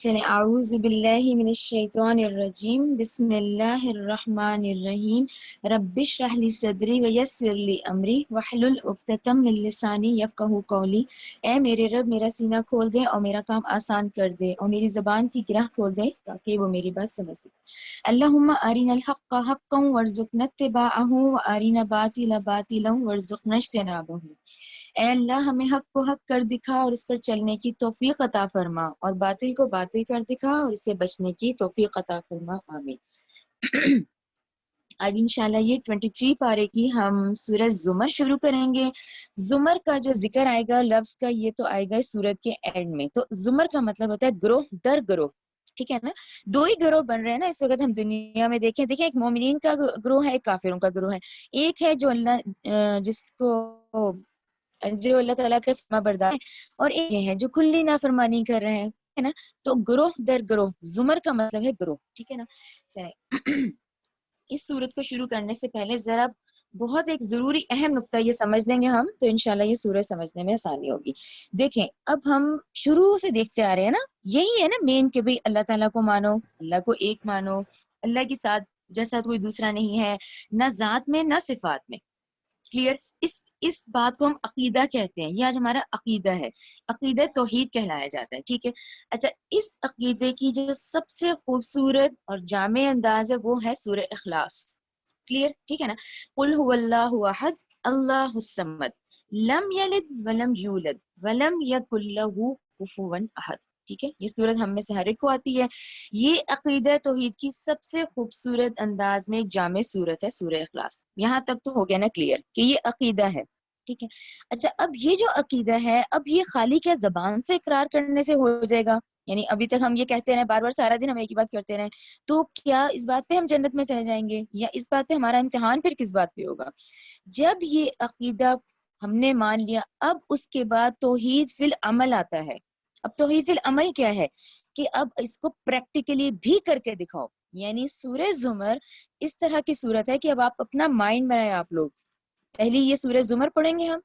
چلیں اعوذ باللہ من الشیطان الرجیم بسم اللہ الرحمن الرحیم رب اشرح لی صدری ویسر لی امری واحلل عقدۃ من لسانی یفقہوا قولی۔ اے میرے رب میرا سینہ کھول دے اور میرا کام آسان کر دے اور میری زبان کی گرہ کھول دے تاکہ وہ میری بات سمجھ سکے۔ اللہم ارنا الحق حقا وارزقنا اتباعہ وارنا باطلا باطلا وارزقنا اجتنابہ۔ اے اللہ ہمیں حق کو حق کر دکھا اور اس پر چلنے کی توفیق عطا فرما، اور باطل کو باطل کر دکھا اور اس سے بچنے کی توفیق عطا فرما، آمین۔ آج انشاءاللہ یہ 23 پارے کی ہم سورہ زمر شروع کریں گے۔ زمر کا جو ذکر آئے گا لفظ کا، یہ تو آئے گا اس سورت کے اینڈ میں۔ تو زمر کا مطلب ہوتا ہے گروہ در گروہ، ٹھیک ہے نا؟ دو ہی گروہ بن رہے ہیں نا اس وقت ہم دنیا میں دیکھیں ایک مومنین کا گروہ ہے، ایک کافروں کا گروہ ہے۔ ایک ہے جو اللہ جو اللہ تعالیٰ کے فرما بردار ہیں، اور ایک یہ ہے جو کھلی نافرمانی کر رہے ہیں، ہے نا؟ تو گروہ در گروہ، زمر کا مطلب ہے گروہ، ٹھیک ہے نا؟ چلیں اس سورت کو شروع کرنے سے پہلے ذرا بہت ایک ضروری اہم نقطہ یہ سمجھ لیں گے ہم، تو انشاءاللہ یہ سورت سمجھنے میں آسانی ہوگی۔ دیکھیں اب ہم شروع سے دیکھتے آ رہے ہیں نا، یہی ہے نا مین کہ بھئی اللہ تعالیٰ کو مانو، اللہ کو ایک مانو، اللہ کے ساتھ جیسا کوئی دوسرا نہیں ہے، نہ ذات میں نہ صفات میں۔ کلیئر؟ اس بات کو ہم عقیدہ کہتے ہیں، یہ آج ہمارا عقیدہ ہے، عقیدہ توحید کہلایا جاتا ہے، ٹھیک ہے؟ اچھا، اس عقیدے کی جو سب سے خوبصورت اور جامع انداز ہے وہ ہے سورہ اخلاص۔ کلیئر؟ ٹھیک ہے نا؟ قل هو اللہ احد اللہ الصمد لم یلد ولم یولد ولم یکن لہ کفوا احد، ٹھیک ہے؟ یہ سورت ہم میں سے ہر ایک کو آتی ہے۔ یہ عقیدہ توحید کی سب سے خوبصورت انداز میں ایک جامع سورت ہے سورہ اخلاص۔ یہاں تک تو ہو گیا نا کلیئر کہ یہ عقیدہ ہے، ٹھیک ہے؟ اچھا، اب یہ جو عقیدہ ہے، اب یہ خالی کیا زبان سے اقرار کرنے سے ہو جائے گا؟ یعنی ابھی تک ہم یہ کہتے رہے بار بار سارا دن ہم ایک ہی بات کرتے رہے، تو کیا اس بات پہ ہم جنت میں چلے جائیں گے؟ یا اس بات پہ ہمارا امتحان پھر کس بات پہ ہوگا؟ جب یہ عقیدہ ہم نے مان لیا، اب اس کے بعد توحید فی العمل آتا ہے۔ اب توحید فی العمل کیا ہے کہ اب اس کو پریکٹیکلی بھی کر کے دکھاؤ۔ یعنی سورہ زمر اس طرح کی صورت ہے کہ اب آپ اپنا مائنڈ بنائیں۔ آپ لوگ پہلی یہ سورہ زمر پڑھیں گے، ہم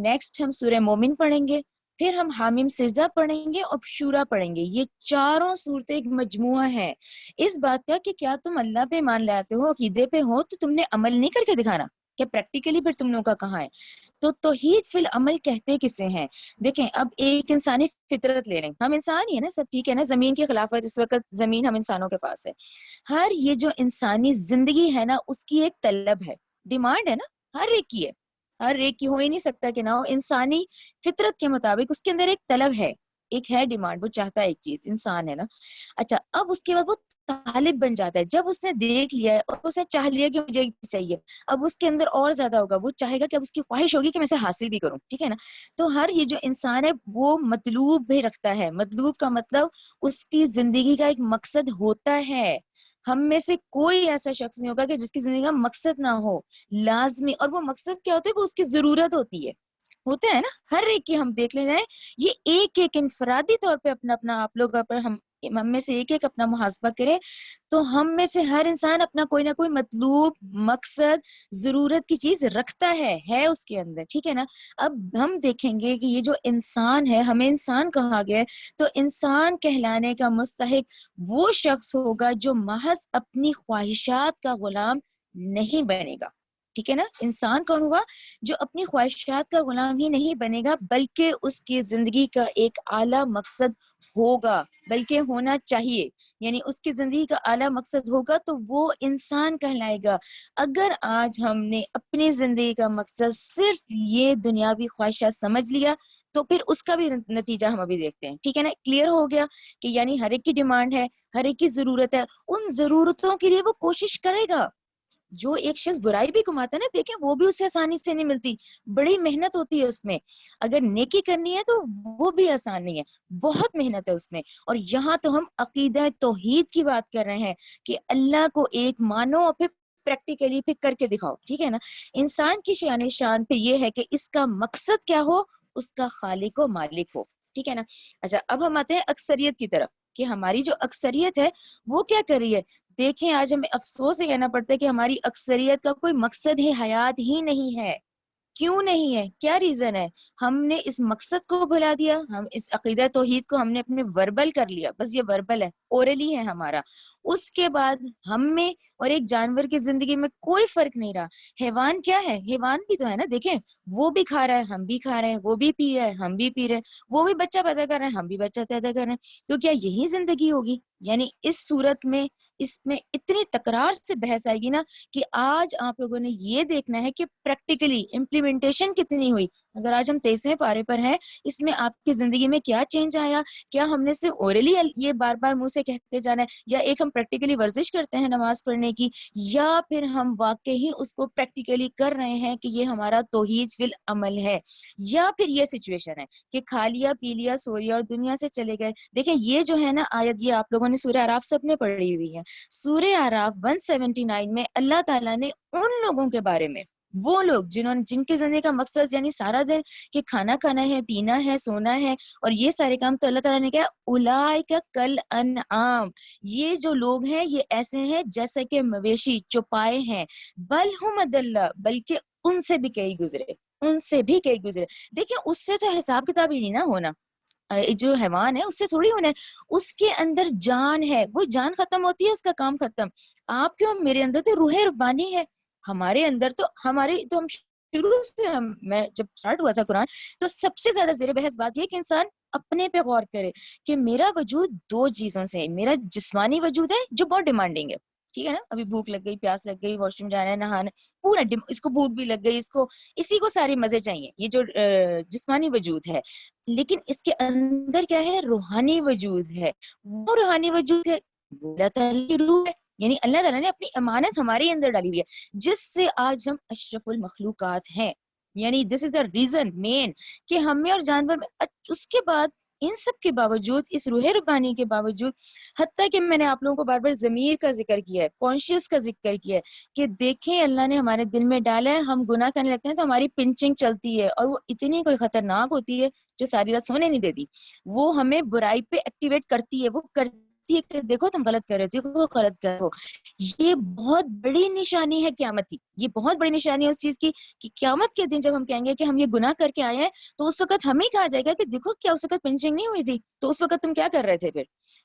نیکسٹ ہم سورہ مومن پڑھیں گے، پھر ہم حامیم سجدہ پڑھیں گے اور شورا پڑھیں گے۔ یہ چاروں صورتیں ایک مجموعہ ہے اس بات کا کہ کیا تم اللہ پہ مان لاتے ہو، عقیدے پہ ہو، تو تم نے عمل نہیں کر کے دکھانا، کہ پریکٹیکلی پھر تم لوگوں کا کہاں ہے؟ تو توحید فی العمل کہتے کسے ہیں؟ دیکھیں اب ایک انسانی فطرت لے لیں، ہم انسان ہی ہے نا سب، ٹھیک ہے نا؟ زمین کی خلافت اس وقت زمین ہم انسانوں کے پاس ہے۔ ہر یہ جو انسانی زندگی ہے نا، اس کی ایک طلب ہے، ڈیمانڈ ہے نا، ہر ایک کی ہے، ہر ایک کی ہو ہی نہیں سکتا کہ نہ ہو۔ انسانی فطرت کے مطابق اس کے اندر ایک طلب ہے، ایک ہے ڈیمانڈ، وہ چاہتا ہے ایک چیز، انسان ہے نا۔ اچھا، اب اس کے بعد وہ طالب بن جاتا ہے، جب اس نے دیکھ لیا ہے اور اس نے چاہ لیا کہ مجھے یہ چاہیے، اب اس کے اندر اور زیادہ ہوگا، وہ چاہے گا کہ اب اس کی خواہش ہوگی کہ میں اسے حاصل بھی کروں، ٹھیک ہے نا؟ تو ہر یہ جو انسان ہے وہ مطلوب بھی رکھتا ہے۔ مطلوب کا مطلب اس کی زندگی کا ایک مقصد ہوتا ہے۔ ہم میں سے کوئی ایسا شخص نہیں ہوگا کہ جس کی زندگی کا مقصد نہ ہو، لازمی۔ اور وہ مقصد کیا ہوتا ہے؟ وہ اس کی ضرورت ہوتی ہے، ہوتا ہے نا ہر ایک کی۔ ہم دیکھ لے جائیں، یہ ایک ایک انفرادی طور پہ اپنا آپ لوگ پر ہم میں سے ایک ایک اپنا محاسبہ کرے تو ہم میں سے ہر انسان اپنا کوئی نہ کوئی مطلوب، مقصد، ضرورت کی چیز رکھتا ہے اس کے اندر، ٹھیک ہے نا؟ اب ہم دیکھیں گے کہ یہ جو انسان ہے، ہمیں انسان کہا گیا ہے، تو انسان کہلانے کا مستحق وہ شخص ہوگا جو محض اپنی خواہشات کا غلام نہیں بنے گا، ٹھیک ہے نا؟ انسان کون ہوا؟ جو اپنی خواہشات کا غلام ہی نہیں بنے گا، بلکہ اس کی زندگی کا ایک اعلیٰ مقصد ہوگا، بلکہ ہونا چاہیے۔ یعنی اس کی زندگی کا اعلیٰ مقصد ہوگا تو وہ انسان کہلائے گا۔ اگر آج ہم نے اپنی زندگی کا مقصد صرف یہ دنیاوی خواہشات سمجھ لیا تو پھر اس کا بھی نتیجہ ہم ابھی دیکھتے ہیں، ٹھیک ہے نا؟ کلیئر ہو گیا کہ یعنی ہر ایک کی ڈیمانڈ ہے، ہر ایک کی ضرورت ہے، ان ضرورتوں کے لیے وہ کوشش کرے گا۔ جو ایک شخص برائی بھی کماتا ہے نا، دیکھیں وہ بھی اسے آسانی سے نہیں ملتی، بڑی محنت ہوتی ہے اس میں۔ اگر نیکی کرنی ہے تو وہ بھی آسان نہیں ہے، بہت محنت ہے اس میں۔ اور یہاں تو ہم عقیدہ توحید کی بات کر رہے ہیں کہ اللہ کو ایک مانو اور پھر پریکٹیکلی پھر کر کے دکھاؤ، ٹھیک ہے نا؟ انسان کی شان پھر یہ ہے کہ اس کا مقصد کیا ہو، اس کا خالق و مالک ہو، ٹھیک ہے نا؟ اچھا، اب ہم آتے ہیں اکثریت کی طرف کہ ہماری جو اکثریت ہے وہ کیا کر رہی ہے۔ دیکھیں آج ہمیں افسوس سے کہنا پڑتا ہے کہ ہماری اکثریت کا کوئی مقصد ہی حیات ہی نہیں ہے۔ کیوں نہیں ہے؟ کیا ریزن ہے؟ ہم نے اس مقصد کو بھلا دیا، ہم اس عقیدہ توحید کو ہم نے اپنے وربل کر لیا، بس یہ وربل ہے، اورلی ہے ہمارا. اس کے بعد ہم میں اور ایک جانور کی زندگی میں کوئی فرق نہیں رہا. حیوان کیا ہے؟ حیوان بھی تو ہے نا، دیکھیں وہ بھی کھا رہا ہے، ہم بھی کھا رہے ہیں، وہ بھی پی رہا ہے، ہم بھی پی رہے ہیں، وہ بھی بچہ پیدا کر رہے ہیں، ہم بھی بچہ پیدا کر رہے ہیں. تو کیا یہی زندگی ہوگی؟ یعنی اس صورت میں اس میں اتنی تکرار سے بحث آئے گی نا کہ آج آپ لوگوں نے یہ دیکھنا ہے کہ پریکٹیکلی امپلیمنٹیشن کتنی ہوئی. اگر آج ہم 23ویں پارے پر ہیں، اس میں آپ کی زندگی میں کیا چینج آیا؟ کیا ہم نے صرف اورلی یہ بار بار منہ سے کہتے جانا ہے، یا ایک ہم پریکٹیکلی ورزش کرتے ہیں نماز پڑھنے کی، یا پھر ہم واقعی اس کو پریکٹیکلی کر رہے ہیں کہ یہ ہمارا توحید فی العمل ہے، یا پھر یہ سچویشن ہے کہ کھا لیا پی لیا سو لیا اور دنیا سے چلے گئے. دیکھیں یہ جو ہے نا آیت، یہ آپ لوگوں نے سورہ اعراف سب نے پڑھی ہوئی ہے. سورہ اعراف 179 میں اللہ تعالیٰ نے ان لوگوں کے بارے میں، وہ لوگ جن کی زندگی کا مقصد یعنی سارا دن کہ کھانا کھانا ہے، پینا ہے، سونا ہے اور یہ سارے کام، تو اللہ تعالیٰ نے کہا اولئک کل انعام، یہ جو لوگ ہیں یہ ایسے ہیں جیسے کہ مویشی چوپائے ہیں، بل ہم اضل، بلکہ ان سے بھی کئی گزرے، ان سے بھی کئی گزرے. دیکھیں اس سے تو حساب کتاب ہی نہیں نا ہونا، جو حیوان ہے اس سے تھوڑی ہونا ہے، اس کے اندر جان ہے، وہ جان ختم ہوتی ہے اس کا کام ختم. آپ کیوں؟ میرے اندر تو روح ربانی ہے، ہمارے اندر تو ہم شروع سے میں جب سٹارٹ ہوا تھا قرآن تو سب سے زیادہ زیر بحث بات یہ کہ انسان اپنے پہ غور کرے کہ میرا وجود دو چیزوں سے ہے. میرا جسمانی وجود ہے جو بہت ڈیمانڈنگ ہے، ٹھیک ہے نا، ابھی بھوک لگ گئی، پیاس لگ گئی، واش روم جانا ہے، نہانا، پورا اس کو بھوک بھی لگ گئی، اسی کو سارے مزے چاہیے، یہ جو جسمانی وجود ہے. لیکن اس کے اندر کیا ہے؟ روحانی وجود ہے. وہ روحانی وجود ہے اللہ تعالیٰ کی روح ہے، یعنی اللہ تعالیٰ نے اپنی امانت ہمارے اندر ڈالی ہوئی ہے جس سے آج ہم اشرف المخلوقات ہیں. یعنی دس از دا ریزن مین کہ ہمیں اور جانور میں. اس کے بعد ان سب کے باوجود، اس روح ربانی کے باوجود، حتیٰ کہ میں نے آپ لوگوں کو بار بار ضمیر کا ذکر کیا ہے، کانشیس کا ذکر کیا ہے کہ دیکھیں اللہ نے ہمارے دل میں ڈالا ہے، ہم گناہ کرنے لگتے ہیں تو ہماری پنچنگ چلتی ہے اور وہ اتنی کوئی خطرناک ہوتی ہے جو ساری رات سونے نہیں دیتی. وہ ہمیں برائی پہ ایکٹیویٹ کرتی ہے، وہ کرتی ہے کہ دیکھو تم غلط کر رہے ہو، غلط کرو. یہ بہت بڑی نشانی ہے قیامت کی، یہ بہت بڑی نشانی ہے اس چیز کی کہ قیامت کے دن جب ہم کہیں گے کہ ہم یہ گناہ کر کے آئے ہیں تو اس وقت ہمیں کہا جائے گا کہ دیکھو کیا اس وقت پنچنگ نہیں ہوئی تھی، تو اس وقت تم کیا کر رہے تھے. پھر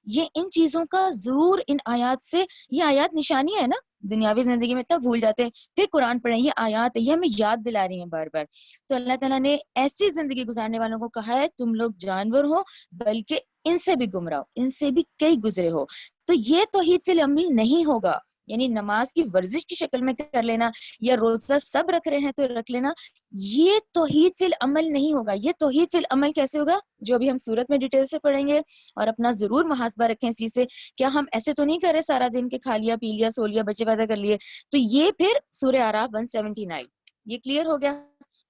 یہ ان چیزوں کا ضرور ان آیات سے، یہ آیات نشانی ہے نا، دنیاوی زندگی میں تب بھول جاتے ہیں، پھر قرآن پڑھیں، یہ آیات ہے، یہ ہمیں یاد دلا رہی ہیں بار بار. تو اللہ تعالیٰ نے ایسی زندگی گزارنے والوں کو کہا ہے تم لوگ جانور ہو بلکہ ان سے بھی گمراہ ہو، ان سے بھی کئی گزرے ہو. تو یہ توحید فی العمل نہیں ہوگا، یعنی نماز کی ورزش کی شکل میں کر لینا یا روزہ سب رکھ رہے ہیں تو رکھ لینا، یہ توحید فی العمل نہیں ہوگا. یہ توحید فی العمل کیسے ہوگا؟ جو ابھی ہم سورت میں ڈیٹیل سے پڑھیں گے، اور اپنا ضرور محاسبہ رکھیں اسی سے. کیا ہم ایسے تو نہیں کر رہے سارا دن کے کھا لیا پی لیا سو لیا بچے پیدا کر لیے؟ تو یہ پھر سورہ اعراف 179 یہ کلیئر ہو گیا.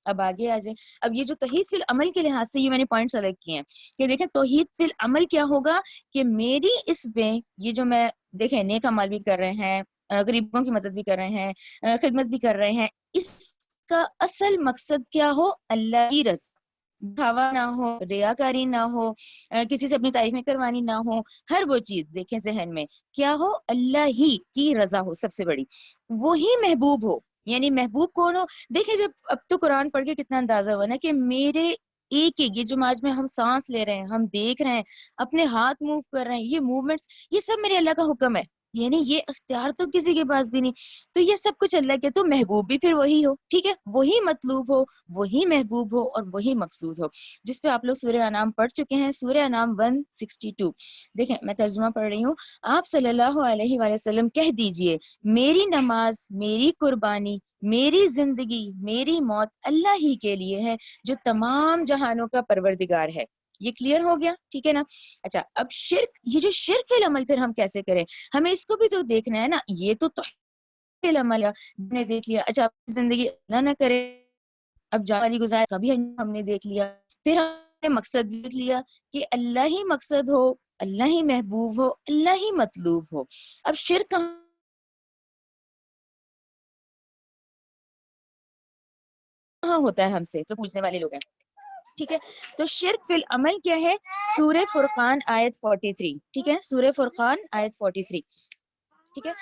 اب آگے آ جائیں. اب یہ جو توحید فی العمل کے لحاظ سے یہ میں نے پوائنٹ سلیکٹ کیے ہیں کہ دیکھیں توحید فی العمل کیا ہوگا کہ میری اس میں یہ جو میں دیکھیں نیک عمل بھی کر رہے ہیں، غریبوں کی مدد بھی کر رہے ہیں، خدمت بھی کر رہے ہیں، اس کا اصل مقصد کیا ہو؟ اللہ کی رضا، دکھاوا نہ ہو، ریاکاری نہ ہو، کسی سے اپنی تعریفیں کروانی نہ ہو. ہر وہ چیز دیکھیں ذہن میں کیا ہو؟ اللہ ہی کی رضا ہو سب سے بڑی، وہی محبوب ہو. یعنی محبوب کون ہو؟ دیکھیں جب اب تو قرآن پڑھ کے کتنا اندازہ ہوا نا کہ میرے ایک یہ جو آج میں ہم سانس لے رہے ہیں، ہم دیکھ رہے ہیں، اپنے ہاتھ موو کر رہے ہیں، یہ موومنٹس یہ سب میرے اللہ کا حکم ہے، یعنی یہ اختیار تو کسی کے پاس بھی نہیں. تو یہ سب کچھ اللہ کے، تو محبوب بھی پھر وہی ہو، ٹھیک ہے، وہی مطلوب ہو، وہی محبوب ہو اور وہی مقصود ہو، جس پہ آپ لوگ سورہ انعام پڑھ چکے ہیں. سورہ انعام 162 دیکھیں میں ترجمہ پڑھ رہی ہوں. آپ صلی اللہ علیہ وآلہ وسلم کہہ دیجئے میری نماز، میری قربانی، میری زندگی، میری موت اللہ ہی کے لیے ہے جو تمام جہانوں کا پروردگار ہے. یہ کلیئر ہو گیا؟ ٹھیک ہے نا. اچھا اب شرک، یہ جو شرک فی العمل پھر ہم کیسے کریں؟ ہمیں اس کو بھی تو دیکھنا ہے نا. یہ تو فی العمل نے دیکھ لیا. اچھا زندگی اللہ نہ کرے اب جاوری گزار کبھی ہم نے دیکھ لیا، پھر ہم نے مقصد بھی دیکھ لیا کہ اللہ ہی مقصد ہو، اللہ ہی محبوب ہو، اللہ ہی مطلوب ہو. اب شرک کہاں ہوتا ہے ہم سے؟ تو پوچھنے والے لوگ ہیں، ٹھیک ہے. تو شرک فی العمل کیا ہے؟ سورہ فرقان آیت 43، ٹھیک ہے، سورہ فرقان آیت 43، ٹھیک ہے.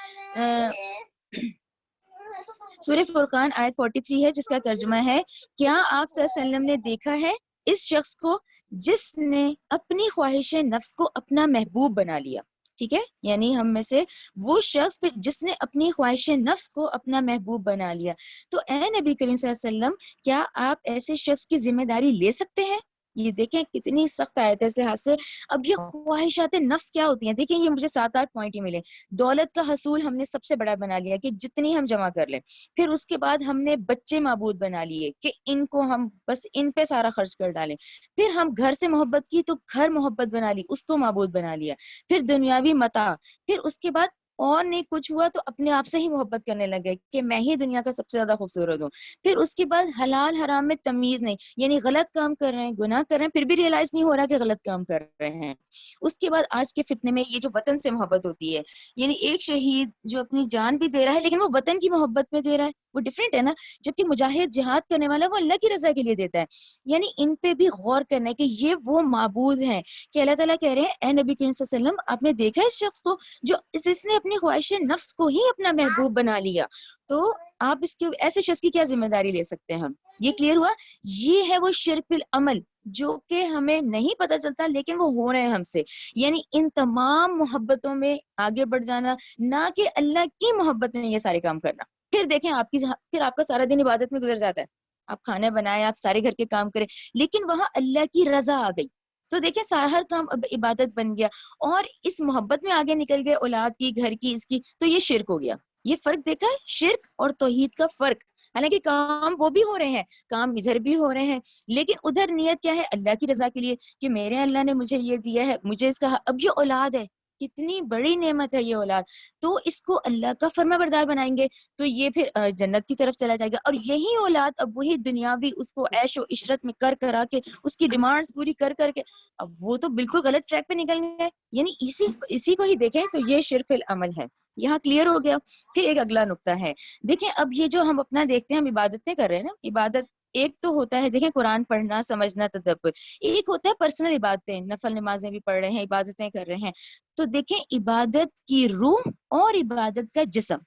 سورہ فرقان آیت 43 ہے جس کا ترجمہ ہے کیا آپ صلی اللہ علیہ وسلم نے دیکھا ہے اس شخص کو جس نے اپنی خواہش نفس کو اپنا محبوب بنا لیا. ٹھیک ہے، یعنی ہم میں سے وہ شخص پھر جس نے اپنی خواہش نفس کو اپنا محبوب بنا لیا. تو اے نبی کریم صلی اللہ علیہ وسلم کیا آپ ایسے شخص کی ذمہ داری لے سکتے ہیں؟ یہ دیکھیں کتنی سخت آیت ہے اس لحاظ سے. اب یہ خواہشات نفس کیا ہوتی ہیں؟ دیکھیں یہ مجھے 7-8 پوائنٹ ہی ملے. دولت کا حصول ہم نے سب سے بڑا بنا لیا کہ جتنی ہم جمع کر لیں. پھر اس کے بعد ہم نے بچے معبود بنا لیے کہ ان کو ہم بس ان پہ سارا خرچ کر ڈالیں. پھر ہم گھر سے محبت کی تو گھر محبت بنا لی، اس کو معبود بنا لیا. پھر دنیاوی متاع، پھر اس کے بعد اور نہیں کچھ ہوا تو اپنے آپ سے ہی محبت کرنے لگے کہ میں ہی دنیا کا سب سے زیادہ خوبصورت ہوں. پھر اس کے بعد حلال حرام میں تمیز نہیں، یعنی غلط کام کر رہے ہیں، گناہ کر رہے ہیں، پھر بھی ریئلائز نہیں ہو رہا کہ غلط کام کر رہے ہیں. اس کے بعد آج کے فتنے میں یہ جو وطن سے محبت ہوتی ہے، یعنی ایک شہید جو اپنی جان بھی دے رہا ہے لیکن وہ وطن کی محبت میں دے رہا ہے، وہ ڈفرینٹ ہے نا. جبکہ مجاہد جہاد کرنے والا وہ اللہ کی رضا کے لیے دیتا ہے. یعنی ان پہ بھی غور کرنا ہے کہ یہ وہ معبود ہیں کہ اللہ تعالیٰ کہہ رہے ہیں اے نبی کریم صلی اللہ علیہ وسلم آپ نے دیکھا اس شخص کو جو اس نے اپنی خواہش نفس کو ہی اپنا محبوب بنا لیا. تو آپ اس کے ایسے شخص کی کیا ذمہ داری لے سکتے ہیں ہم؟ یہ کلیئر ہوا. یہ ہے وہ شرک فی العمل جو کہ ہمیں نہیں پتہ چلتا لیکن وہ ہو رہے ہیں ہم سے. یعنی ان تمام محبتوں میں آگے بڑھ جانا، نہ کہ اللہ کی محبت میں یہ سارے کام کرنا. پھر دیکھیں پھر آپ کا سارا دن عبادت میں گزر جاتا ہے، آپ کھانا بنائیں، آپ سارے گھر کے کام کریں، لیکن وہاں اللہ کی رضا آ گئی تو دیکھیں ہر کام اب عبادت بن گیا. اور اس محبت میں آگے نکل گئے اولاد کی، گھر کی، اس کی، تو یہ شرک ہو گیا. یہ فرق دیکھا ہے شرک اور توحید کا فرق. حالانکہ کام وہ بھی ہو رہے ہیں، کام ادھر بھی ہو رہے ہیں، لیکن ادھر نیت کیا ہے؟ اللہ کی رضا کے لیے کہ میرے اللہ نے مجھے یہ دیا ہے، مجھے اس کا اب یہ اولاد ہے، کتنی بڑی نعمت ہے یہ اولاد، تو اس کو اللہ کا فرما بردار بنائیں گے تو یہ پھر جنت کی طرف چلا جائے گا. اور یہی اولاد اب وہی دنیاوی اس کو عیش و عشرت میں کرا کے اس کی ڈیمانڈز پوری کر کے اب وہ تو بالکل غلط ٹریک پہ نکل گئے. یعنی اسی کو ہی دیکھیں تو یہ شرک العمل ہے. یہاں کلیئر ہو گیا. پھر ایک اگلا نقطہ ہے، دیکھیں اب یہ جو ہم اپنا دیکھتے ہیں ہم عبادتیں کر رہے ہیں نا، عبادت ایک تو ہوتا ہے دیکھیں قرآن پڑھنا، سمجھنا، تدبر، ایک ہوتا ہے پرسنل عبادتیں، نفل نمازیں بھی پڑھ رہے ہیں، عبادتیں کر رہے ہیں. تو دیکھیں عبادت کی روح اور عبادت کا جسم.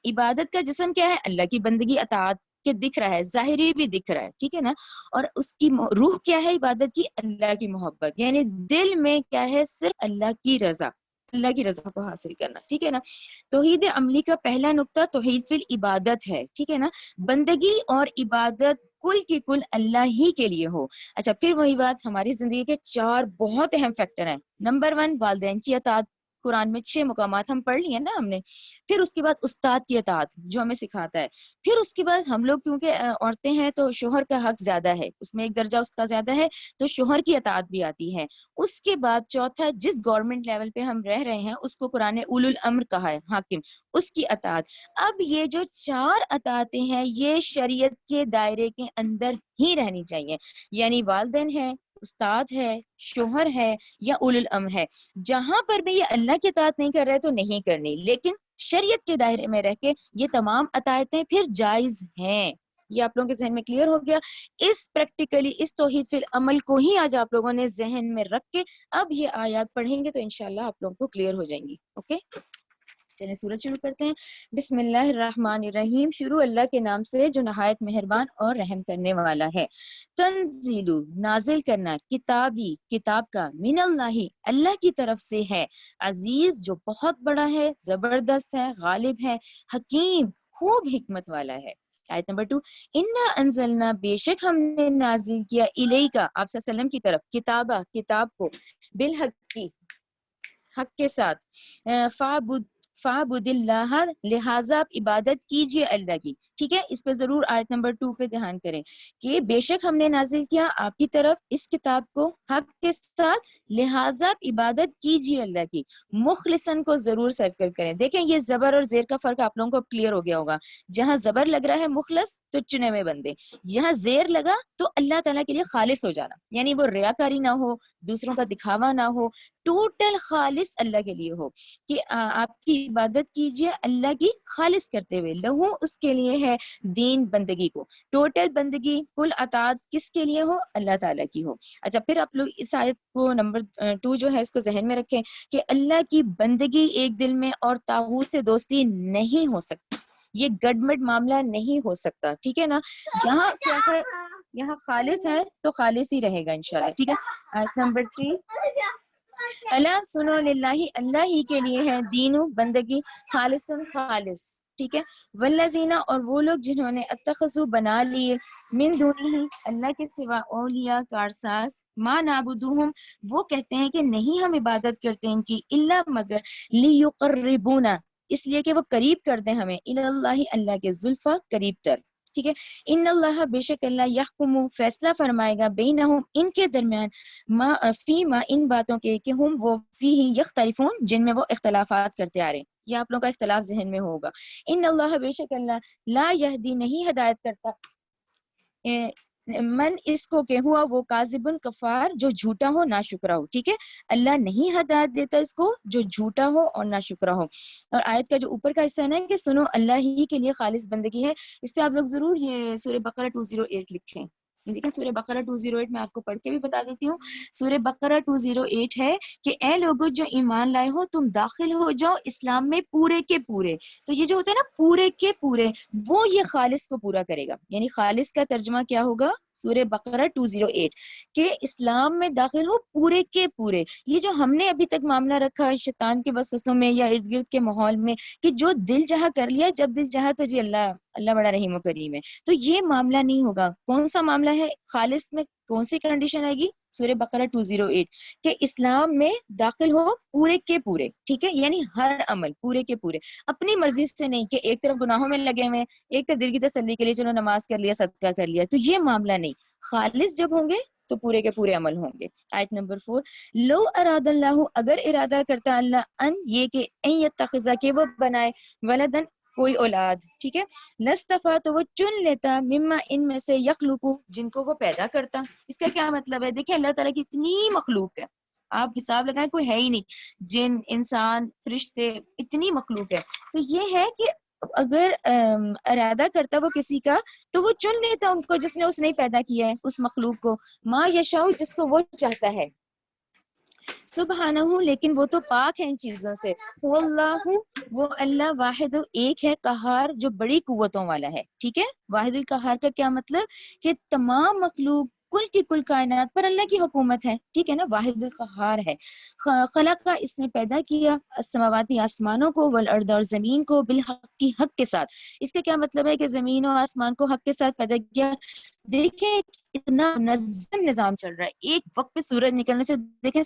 عبادت کا جسم کیا ہے؟ اللہ کی بندگی اطاعت کے دکھ رہا ہے، ظاہری بھی دکھ رہا ہے، ٹھیک ہے نا. اور اس کی روح کیا ہے عبادت کی؟ اللہ کی محبت. یعنی دل میں کیا ہے؟ صرف اللہ کی رضا، اللہ کی رضا کو حاصل کرنا، ٹھیک ہے نا. توحید عملی کا پہلا نقطہ توحید فی العبادت ہے، ٹھیک ہے نا. بندگی اور عبادت کل کی کل اللہ ہی کے لیے ہو. اچھا پھر وہی بات، ہماری زندگی کے 4 بہت اہم فیکٹر ہیں. نمبر 1 والدین کی اطاعت، قرآن میں 6 مقامات ہم پڑھ لیے نا ہم نے. پھر اس کے بعد استاد کی اطاعت جو ہمیں سکھاتا ہے. پھر اس کے بعد ہم لوگ کیونکہ عورتیں ہیں تو شوہر کا حق زیادہ ہے، اس میں ایک درجہ اس کا زیادہ ہے تو شوہر کی اطاعت بھی آتی ہے. اس کے بعد چوتھا، جس گورنمنٹ لیول پہ ہم رہ رہے ہیں اس کو قرآن اولو الامر کہا ہے، حاکم، اس کی اطاعت. اب یہ جو 4 اطاعتیں ہیں یہ شریعت کے دائرے کے اندر ہی رہنی چاہیے. یعنی والدین ہے، استاد ہے، شوہر ہے یا اولو الامر ہے. جہاں پر بھی یہ اللہ کی اطاعت نہیں کر رہے تو نہیں کرنی، لیکن شریعت کے دائرے میں رہ کے یہ تمام اطاعتیں پھر جائز ہیں. یہ آپ لوگوں کے ذہن میں کلیئر ہو گیا. اس پریکٹیکلی اس توحید فی العمل کو ہی آج آپ لوگوں نے ذہن میں رکھ کے اب یہ آیات پڑھیں گے تو انشاءاللہ آپ لوگوں کو کلیئر ہو جائیں گی. اوکے چلیں سورج شروع کرتے ہیں. بسم اللہ الرحمن الرحیم. شروع اللہ کے نام سے جو نہایت مہربان اور رحم کرنے والا ہے. تنزیل نازل کرنا، کتابی کتاب کا، من اللہ اللہ کی طرف سے ہے، عزیز جو بہت بڑا ہے، زبردست ہے، غالب ہے، حکیم خوب حکمت والا ہے. آیت نمبر 2 انا انزلنا بے شک ہم نے نازل کیا الیکا آپ صلی اللہ علیہ وسلم کی طرف، کتابہ کتاب کو، بالحق حق کے ساتھ، فَاعْبُدِ اللَّهَ لہٰذا آپ عبادت کیجئے اللہ کی. ٹھیک ہے، اس پہ ضرور آیت نمبر 2 پہ دھیان کریں کہ بے شک ہم نے نازل کیا آپ کی طرف اس کتاب کو حق کے ساتھ، لہٰذا آپ عبادت کیجئے اللہ کی، مخلصاً کو ضرور سرکل کریں. دیکھیں یہ زبر اور زیر کا فرق آپ لوگوں کو اب کلیئر ہو گیا ہوگا. جہاں زبر لگ رہا ہے مخلص تو چنے میں بندے، یہاں زیر لگا تو اللہ تعالیٰ کے لیے خالص ہو جانا، یعنی وہ ریاکاری نہ ہو، دوسروں کا دکھاوا نہ ہو، ٹوٹل خالص اللہ کے لیے ہو کہ آپ کی عبادت کیجئے اللہ کی خالص کرتے ہوئے. لہو اس کے لیے ہے دین بندگی کو، ٹوٹل بندگی کل اطاعت کس کے لیے ہو؟ اللہ تعالیٰ کی ہو. اچھا پھر آپ لوگ اس آیت کو نمبر 2 جو ہے اس کو ذہن میں رکھیں کہ اللہ کی بندگی ایک دل میں اور طاغوت سے دوستی نہیں ہو سکتی. یہ گڈمڈ معاملہ نہیں ہو سکتا، ٹھیک ہے نا. یہاں کیا ہے، یہاں خالص ہے تو خالص ہی رہے گا انشاءاللہ. ٹھیک ہے. آیت نمبر 3. اللہ سنو للہ، اللہ ہی کے لیے ہے دین بندگی، خالص خالص. ٹھیک ہے. والذین، اور وہ لوگ جنہوں نے اتخذوا بنا لیے، من دونہ اللہ کے سوا، اولیاء کارساز، ما نعبدوہم وہ کہتے ہیں کہ نہیں ہم عبادت کرتے ان کی، الا مگر لیقربونا اس لیے کہ وہ قریب کر دیں ہمیں، الی اللہ اللہ کے زلفا قریب تر. ٹھیک ہے. ان اللہ بے شک اللہ یحکم فیصلہ فرمائے گا، بینہم ان کے درمیان، ما فیما ان باتوں کے کہ ہم وہ فیہ یختلفون جن میں وہ اختلافات کرتے آ رہے ہیں. یہ آپ لوگوں کا اختلاف ذہن میں ہوگا. ان اللہ بے شک اللہ لا یہدی نہیں ہدایت کرتا من اس کو کہ ہوا وہ کاذبن کفار جو جھوٹا ہو ناشکرا ہو. ٹھیک ہے. اللہ نہیں ہدایت دیتا اس کو جو جھوٹا ہو اور ناشکرا ہو. اور آیت کا جو اوپر کا حصہ ہے نا کہ سنو اللہ ہی کے لیے خالص بندگی ہے، اس پہ آپ لوگ ضرور یہ سورہ بقرہ 208 لکھیں. دیکھیں سورہ بقرہ 208 میں آپ کو پڑھ کے بھی بتا دیتی ہوں. سورہ بقرہ 208 ہے کہ اے لوگوں جو ایمان لائے ہو تم داخل ہو جاؤ اسلام میں پورے کے پورے. تو یہ جو ہوتا ہے نا پورے کے پورے، وہ یہ خالص کو پورا کرے گا. یعنی خالص کا ترجمہ کیا ہوگا سورہ بقرہ 208 کہ اسلام میں داخل ہو پورے کے پورے. یہ جو ہم نے ابھی تک معاملہ رکھا ہے شیطان کے وسوسوں میں یا ارد گرد کے ماحول میں کہ جو دل چاہا کر لیا، جب دل چاہا تو جی اللہ بڑا رحیم و کریم ہے، تو یہ معاملہ نہیں ہوگا. کون سا معاملہ ہے خالص میں؟ کون سی کنڈیشن آئے گی؟ سورہ بقرہ 208 کہ اسلام میں داخل ہو پورے کے پورے. ٹھیک ہے. یعنی ہر عمل پورے کے پورے، اپنی مرضی سے نہیں کہ ایک طرف گناہوں میں لگے ہوئے ایک طرف دل کی تسلی کے لیے چلو نماز کر لیا صدقہ کر لیا، تو یہ معاملہ نہیں. خالص جب ہوں گے تو پورے کے پورے عمل ہوں گے. آیت نمبر 4. لو اراد اللہ اگر ارادہ کرتا اللہ ان یہ کہ ان یتخذ کہ وہ بنائے ولدن کوئی اولاد. ٹھیک ہے. لستفا تو وہ چن لیتا مما ان میں سے یخلقو جن کو وہ پیدا کرتا. اس کا کیا مطلب ہے؟ دیکھیں اللہ تعالیٰ کی اتنی مخلوق ہے، آپ حساب لگائیں کوئی ہے ہی نہیں، جن انسان فرشتے اتنی مخلوق ہے. تو یہ ہے کہ اگر ارادہ کرتا وہ کسی کا تو وہ چن لیتا ان کو جس نے اس نے پیدا کیا ہے اس مخلوق کو، ما یشاء جس کو وہ چاہتا ہے. سبحانہ لیکن وہ تو پاک ہے ان چیزوں سے. واللہ وہ اللہ واحد ایک ہے، قہار جو بڑی قوتوں والا ہے. ٹھیک ہے. واحد القہار کا کیا مطلب کہ تمام مخلوق کل کی کل کائنات پر اللہ کی حکومت ہے. ٹھیک ہے نا. واحد القہار ہے. خلق کا اس نے پیدا کیا السماواتی آسمانوں کو والارض اور زمین کو بالحق کی حق کے ساتھ. اس کا کیا مطلب ہے کہ زمین اور آسمان کو حق کے ساتھ پیدا کیا. دیکھیں اتنا منظم نظام چل رہا ہے، ایک وقت پہ سورج نکلنے سے دیکھیں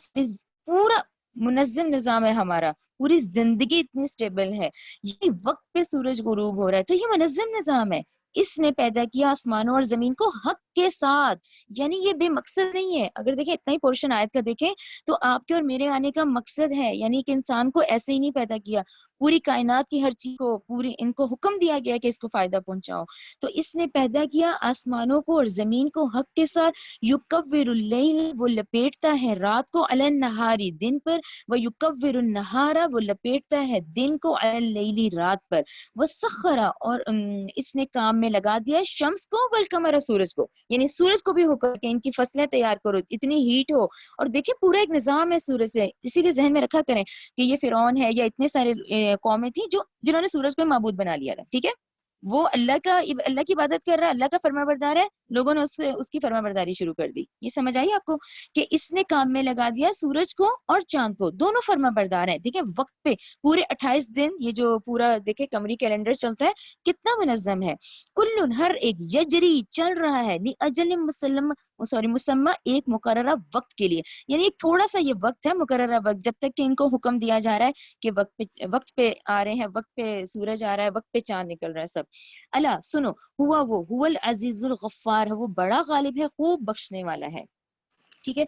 پورا منظم نظام ہے ہمارا، پوری زندگی اتنی سٹیبل ہے، یہ وقت پہ سورج غروب ہو رہا ہے، تو یہ منظم نظام ہے. اس نے پیدا کیا آسمانوں اور زمین کو حق کے ساتھ، یعنی یہ بے مقصد نہیں ہے. اگر دیکھیں اتنا ہی پورشن آیت کا دیکھیں تو آپ کے اور میرے آنے کا مقصد ہے، یعنی کہ انسان کو ایسے ہی نہیں پیدا کیا، پوری کائنات کی ہر چیز کو پوری ان کو حکم دیا گیا کہ اس کو فائدہ پہنچاؤ. تو اس نے پیدا کیا آسمانوں کو اور زمین کو حق کے ساتھ. یکور اللیل وہ لپیٹتا ہے رات کو، علی النہاری دن پر، و یکور النہار وہ لپیٹتا ہے دن کو، علی اللیل رات پر. وسخر اور اس نے کام میں لگا دیا شمس کو والقمر سورج کو، یعنی سورج کو بھی حکم کہ ان کی فصلیں تیار کرو، اتنی ہیٹ ہو. اور دیکھیں پورا ایک نظام ہے سورج سے، اسی لیے ذہن میں رکھا کریں کہ یہ فرعون ہے یا اتنے سارے قومیں تھیں جنہوں نے سورج کو معبود بنا لیا تھا. ٹھیک ہے. وہ اللہ کی عبادت کر رہا ہے، اللہ کا فرما بردار ہے، لوگوں نے اس کی فرما برداری شروع کر دی. یہ سمجھ آئی آپ کو کہ اس نے کام میں لگا دیا سورج کو اور چاند کو، دونوں فرما بردار ہیں. دیکھیں وقت پہ پورے 28 دن یہ جو پورا دیکھیں قمری کیلنڈر چلتا ہے کتنا منظم ہے. کل ہر ایک یجری چل رہا ہے لاجل مسمى ایک مقررہ وقت کے لیے، یعنی ایک تھوڑا سا یہ وقت ہے مقررہ وقت، جب تک کہ ان کو حکم دیا جا رہا ہے کہ وقت پہ آ رہے ہیں، وقت پہ سورج آ رہا ہے، وقت پہ چاند نکل رہا ہے سب. اللہ سنو هو العزیز الغفار ہے، وہ بڑا غالب ہے، خوب بخشنے والا ہے. ٹھیک ہے.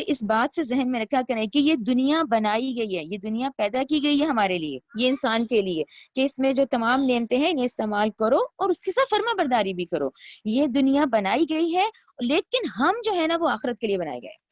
اس بات سے ذہن میں رکھا کریں کہ یہ دنیا بنائی گئی ہے، یہ دنیا پیدا کی گئی ہے ہمارے لیے، یہ انسان کے لیے، کہ اس میں جو تمام نعمتیں ہیں انہیں استعمال کرو اور اس کے ساتھ فرما برداری بھی کرو. یہ دنیا بنائی گئی ہے لیکن ہم جو ہے نا وہ آخرت کے لیے بنائے گئے.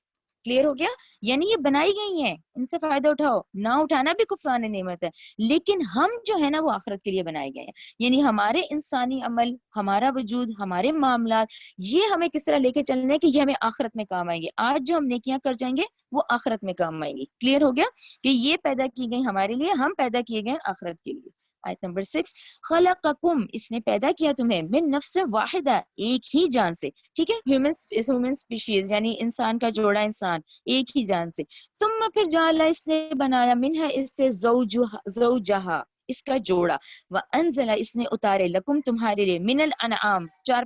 کلیئر ہو گیا؟ یعنی یہ بنائی گئی ہیں، ان سے فائدہ اٹھاؤ، نہ اٹھانا بھی کفران نعمت ہے، لیکن ہم جو ہے نا وہ آخرت کے لیے بنائے گئے ہیں. یعنی ہمارے انسانی عمل، ہمارا وجود، ہمارے معاملات، یہ ہمیں کس طرح لے کے چلنے کہ یہ ہمیں آخرت میں کام آئیں گے. آج جو ہم نیکیاں کر جائیں گے وہ آخرت میں کام آئیں گی. کلیئر ہو گیا کہ یہ پیدا کی گئی ہمارے لیے، ہم پیدا کیے گئے آخرت کے لیے. آیت نمبر 6 خلقکم اس نے پیدا کیا تمہیں من نفس واحدہ ایک ہی جان سے، ٹھیک ہے، ہیومن سپیشیز یعنی انسان کا جوڑا انسان ایک ہی جان سے، ثم پھر جعل اس نے بنایا منہا اس سے زوجہا اس کا جوڑا، وانزل اس نے اتارے لکم تمہارے لیے من الانعام چار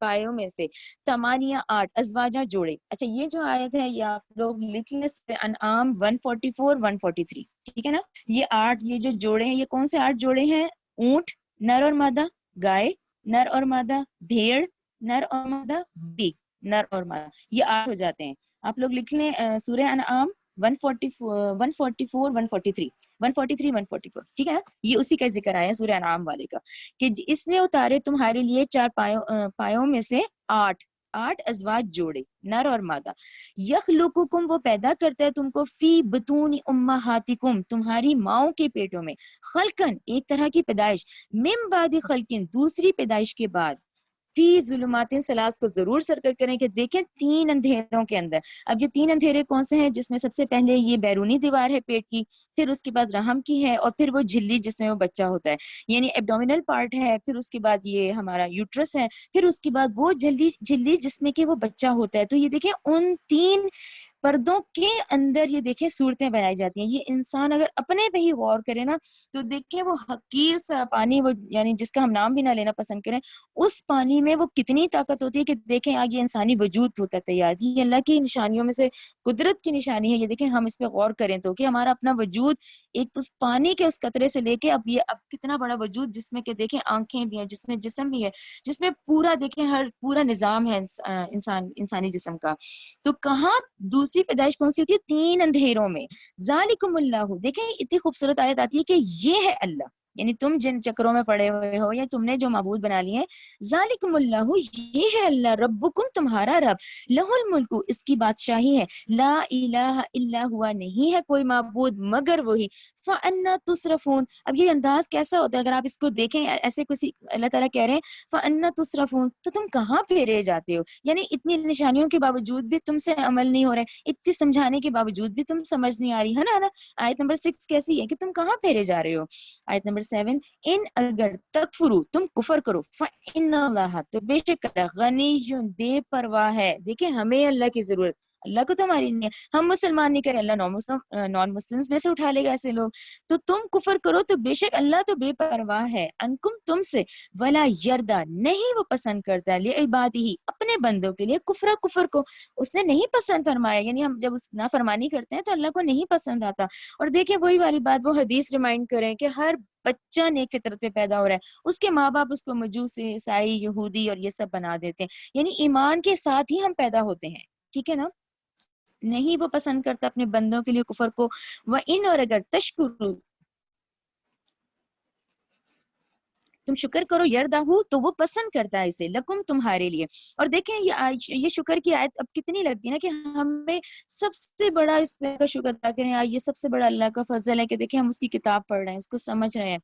پایوں میں سے ثمانیہ 8 ازواجہ جوڑے. اچھا یہ جو آیت ہے یہ آپ لوگ لکھ لیں انعام 144 143 ٹھیک ہے نا. یہ 8 یہ جو جوڑے ہیں یہ کون سے 8 جوڑے ہیں؟ اونٹ نر اور مادہ، گائے نر اور مادہ، بھیڑ نر اور مادہ، بیک نر اور مادہ، یہ 8 ہو جاتے ہیں. آپ لوگ لکھ لیں سورہ انعام 144 143 144 ٹھیک ہے. یہ اسی کا ذکر آیا سورہ انعام والے کا کہ اس نے اتارے تمہارے لیے چار پایوں میں سے 8 ازواج جوڑے نر اور مادہ. یخلقکم وہ پیدا کرتا ہے تم کو فی بطون امہاتکم تمہاری ماؤں کے پیٹوں میں، خلقن ایک طرح کی پیدائش، من بعد خلقن دوسری پیدائش کے بعد، فی ظلمات ثلاث کو ضرور سرکل کریں کہ دیکھیں 3 اندھیروں کے اندر. اب یہ 3 اندھیرے کون سے ہیں؟ جس میں سب سے پہلے یہ بیرونی دیوار ہے پیٹ کی، پھر اس کے بعد رحم کی ہے، اور پھر وہ جھلی جس میں وہ بچہ ہوتا ہے یعنی ایبڈومینل پارٹ ہے، پھر اس کے بعد یہ ہمارا یوٹرس ہے، پھر اس کے بعد وہ جھلی جس میں کہ وہ بچہ ہوتا ہے. تو یہ دیکھیں ان 3 پردوں کے اندر یہ دیکھیں صورتیں بنائی جاتی ہیں. یہ انسان اگر اپنے پہ ہی غور کرے نا تو دیکھیں وہ حقیر سا پانی، وہ یعنی جس کا ہم نام بھی نہ لینا پسند کریں، اس پانی میں وہ کتنی طاقت ہوتی ہے کہ دیکھیں آگے انسانی وجود ہوتا ہے تیار. یہ اللہ کی نشانیوں میں سے قدرت کی نشانی ہے. یہ دیکھیں ہم اس پہ غور کریں تو کہ ہمارا اپنا وجود ایک اس پانی کے اس قطرے سے لے کے اب کتنا بڑا وجود جس میں کہ دیکھیں آنکھیں بھی ہیں، جس میں جسم بھی ہے، جس میں پورا دیکھیں پورا نظام ہے انسانی جسم کا. تو کہاں دوسری پیدائش کون سی ہوتی ہے؟ 3 اندھیروں میں. ذالکم اللہ دیکھیں اتنی خوبصورت آیت آتی ہے کہ یہ ہے اللہ، یعنی تم جن چکروں میں پڑے ہوئے ہو یا تم نے جو معبود بنا لیے ہیں، ذالکم اللہ یہ ہے اللہ، ربکم تمہارا رب، لہ الملک اس کی بادشاہی ہے، لا الہ الا ہوا نہیں ہے کوئی معبود مگر وہی، فانا تصرفون. اب یہ انداز کیسا ہوتا ہے اگر آپ اس کو دیکھیں ایسے کسی اللہ تعالیٰ کہہ رہے ہیں فانا تصرفون تو تم کہاں پھیرے جاتے ہو؟ یعنی اتنی نشانیوں کے باوجود بھی تم سے عمل نہیں ہو رہے، اتنی سمجھانے کے باوجود بھی تم سمجھ نہیں آ رہی ہے نا. آیت نمبر 6 کیسی ہے کہ تم کہاں پھیرے جا رہے ہو؟ آیت نمبر 7 ان اگر تکفرو تم کفر کرو فإن اللہ تو بے شک اللہ غنی بے پرواہ ہے. دیکھیں ہمیں اللہ کی ضرورت، اللہ کو تو ہماری نہیں ہے. ہم مسلمان نہیں کریں اللہ نان مسلمز میں سے اٹھا لے گا ایسے لوگ. تو تم کفر کرو تو بے شک اللہ تو بے پرواہ ہے انکم تم سے، ولا یردا نہیں وہ پسند کرتا لعبادہ اپنے بندوں کے لیے کفر کو اس نے نہیں پسند فرمایا. یعنی ہم جب اس نافرمانی کرتے ہیں تو اللہ کو نہیں پسند آتا. اور دیکھیں وہی والی بات وہ حدیث ریمائنڈ کریں کہ ہر بچہ نیک فطرت پہ پیدا ہو رہا ہے، اس کے ماں باپ اس کو مجوسی عیسائی یہودی اور یہ سب بنا دیتے ہیں. یعنی ایمان کے ساتھ ہی ہم پیدا ہوتے ہیں، ٹھیک ہے نا. نہیں وہ پسند کرتا اپنے بندوں کے لیے کفر کو. وَإِنْ اور اگر تشکرو تم شکر کرو یردہ تو وہ پسند کرتا ہے اسے لکم تمہارے لیے. اور دیکھیں یہ شکر کی آیت اب کتنی لگتی ہے نا کہ ہمیں سب سے بڑا اس پہ کا شکر ادا کریں. یہ سب سے بڑا اللہ کا فضل ہے کہ دیکھیں ہم اس کی کتاب پڑھ رہے ہیں، اس کو سمجھ رہے ہیں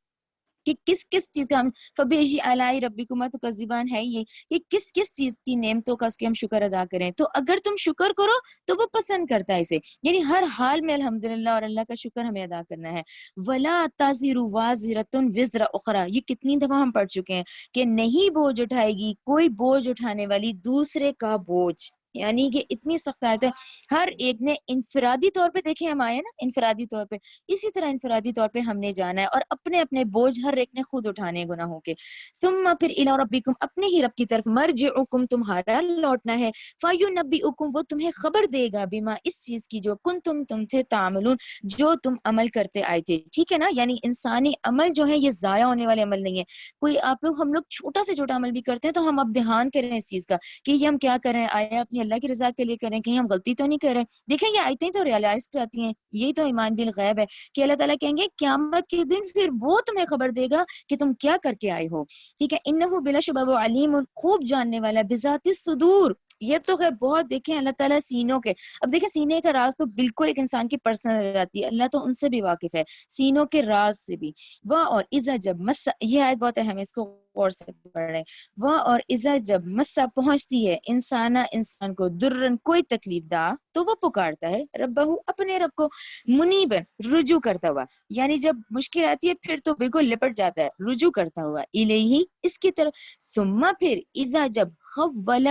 کہ کس چیز کا ہم فبیجی الائی ربکما تکذبان ہے یہ کس چیز کی نعمتوں کا اس کے ہم شکر ادا کریں. تو اگر تم شکر کرو تو وہ پسند کرتا ہے اسے. یعنی ہر حال میں الحمدللہ اور اللہ کا شکر ہمیں ادا کرنا ہے. ولا تزر وازرۃ وزر اخرى یہ کتنی دفعہ ہم پڑھ چکے ہیں کہ نہیں بوجھ اٹھائے گی کوئی بوجھ اٹھانے والی دوسرے کا بوجھ. یعنی کہ اتنی سخت آیت ہے. ہر ایک نے انفرادی طور پہ دیکھیں ہم آئے نا انفرادی طور پہ، اسی طرح انفرادی طور پہ ہم نے جانا ہے اور اپنے اپنے بوجھ ہر ایک نے خود اٹھانے گناہوں کے. ثم پھر الی ربکم اپنے ہی رب کی طرف مرجعکم تمہارا لوٹنا ہے. فینبئکم وہ تمہیں خبر دے گا بما اس چیز کی جو کنتم تم تھے تعملون جو تم عمل کرتے آئے تھے. ٹھیک ہے نا. یعنی انسانی عمل جو ہے یہ ضائع ہونے والے عمل نہیں ہے. کوئی ہم لوگ چھوٹا سے چھوٹا عمل بھی کرتے ہیں تو ہم اب دھیان کریں اس چیز کا کہ یہ ہم کیا کر رہے ہیں، آیا اپنی اللہ کی رضا کے لیے کریں، کہیں ہم غلطی تو نہیں کر رہے. دیکھیں یہ آیتیں تو ریئلائز کراتی ہیں، یہی تو ایمان بالغیب ہے کہ اللہ تعالیٰ کہیں گے قیامت کے دن پھر وہ تمہیں خبر دے گا کہ تم کیا کر کے آئے ہو. ٹھیک ہے. انہ بلا شبہ وہ علیم خوب جاننے والا بذات الصدور. یہ تو خیر بہت دیکھیں اللہ تعالیٰ سینوں کے، اب دیکھیں سینے کا راز تو بالکل ایک انسان کی پرسنل ہو جاتی ہے، اللہ تو ان سے بھی واقف ہے سینوں کے راز سے بھی. وہ اور اذا جب مس یہ آیت بہت اہم ہے اس کو غور سے پڑھیں. وہ اور اذا جب مسا پہنچتی ہے انسان کو درن کوئی تکلیف دا تو وہ پکارتا ہے ربہ اپنے رب کو منیبن رجوع کرتا ہوا. یعنی جب مشکل آتی ہے پھر تو بالکل لپٹ جاتا ہے رجوع کرتا ہوا الیہ اس کی طرف. ثم پھر اذا جب خولہ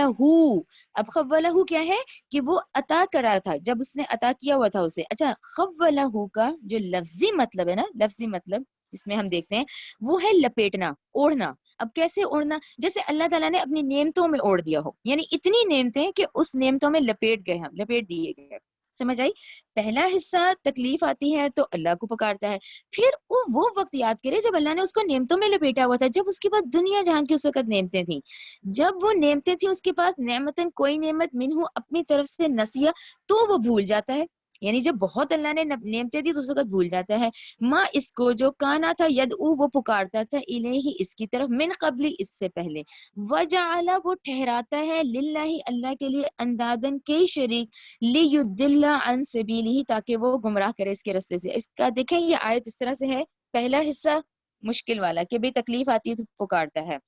اب خولہ کیا ہے کہ وہ عطا کرا تھا جب اس نے عطا کیا ہوا تھا اسے. اچھا خولہ کا جو لفظی مطلب ہے نا لفظی مطلب اس میں ہم دیکھتے ہیں وہ ہے لپیٹنا اوڑھنا. اب کیسے اوڑھنا جیسے اللہ تعالیٰ نے اپنی نعمتوں میں اوڑھ دیا ہو یعنی اتنی نعمتیں کہ اس نعمتوں میں لپیٹ گئے ہم لپیٹ دیے گئے. سمجھ آئی. پہلا حصہ تکلیف آتی ہے تو اللہ کو پکارتا ہے. پھر وہ وقت یاد کرے جب اللہ نے اس کو نعمتوں میں لپیٹا ہوا تھا جب اس کے پاس دنیا جہان کی اس وقت نعمتیں تھیں. جب وہ نعمتیں تھیں اس کے پاس نعمتن کوئی نعمت منہ اپنی طرف سے نسیہ تو وہ بھول جاتا ہے. یعنی جب بہت اللہ نے نعمتیں تھی تو اس وقت بھول جاتا ہے. ماں اس کو جو کانا تھا یدعو وہ پکارتا تھا الیہ اس کی طرف من قبل اس سے پہلے. وجعل وہ ٹھہراتا ہے للہ اللہ کے لیے اندادن کے شریک لیضل عن سبیلہ تاکہ وہ گمراہ کرے اس کے راستے سے. اس کا دیکھیں یہ آیت اس طرح سے ہے. پہلا حصہ مشکل والا کہ بھی تکلیف آتی ہے تو پکارتا ہے.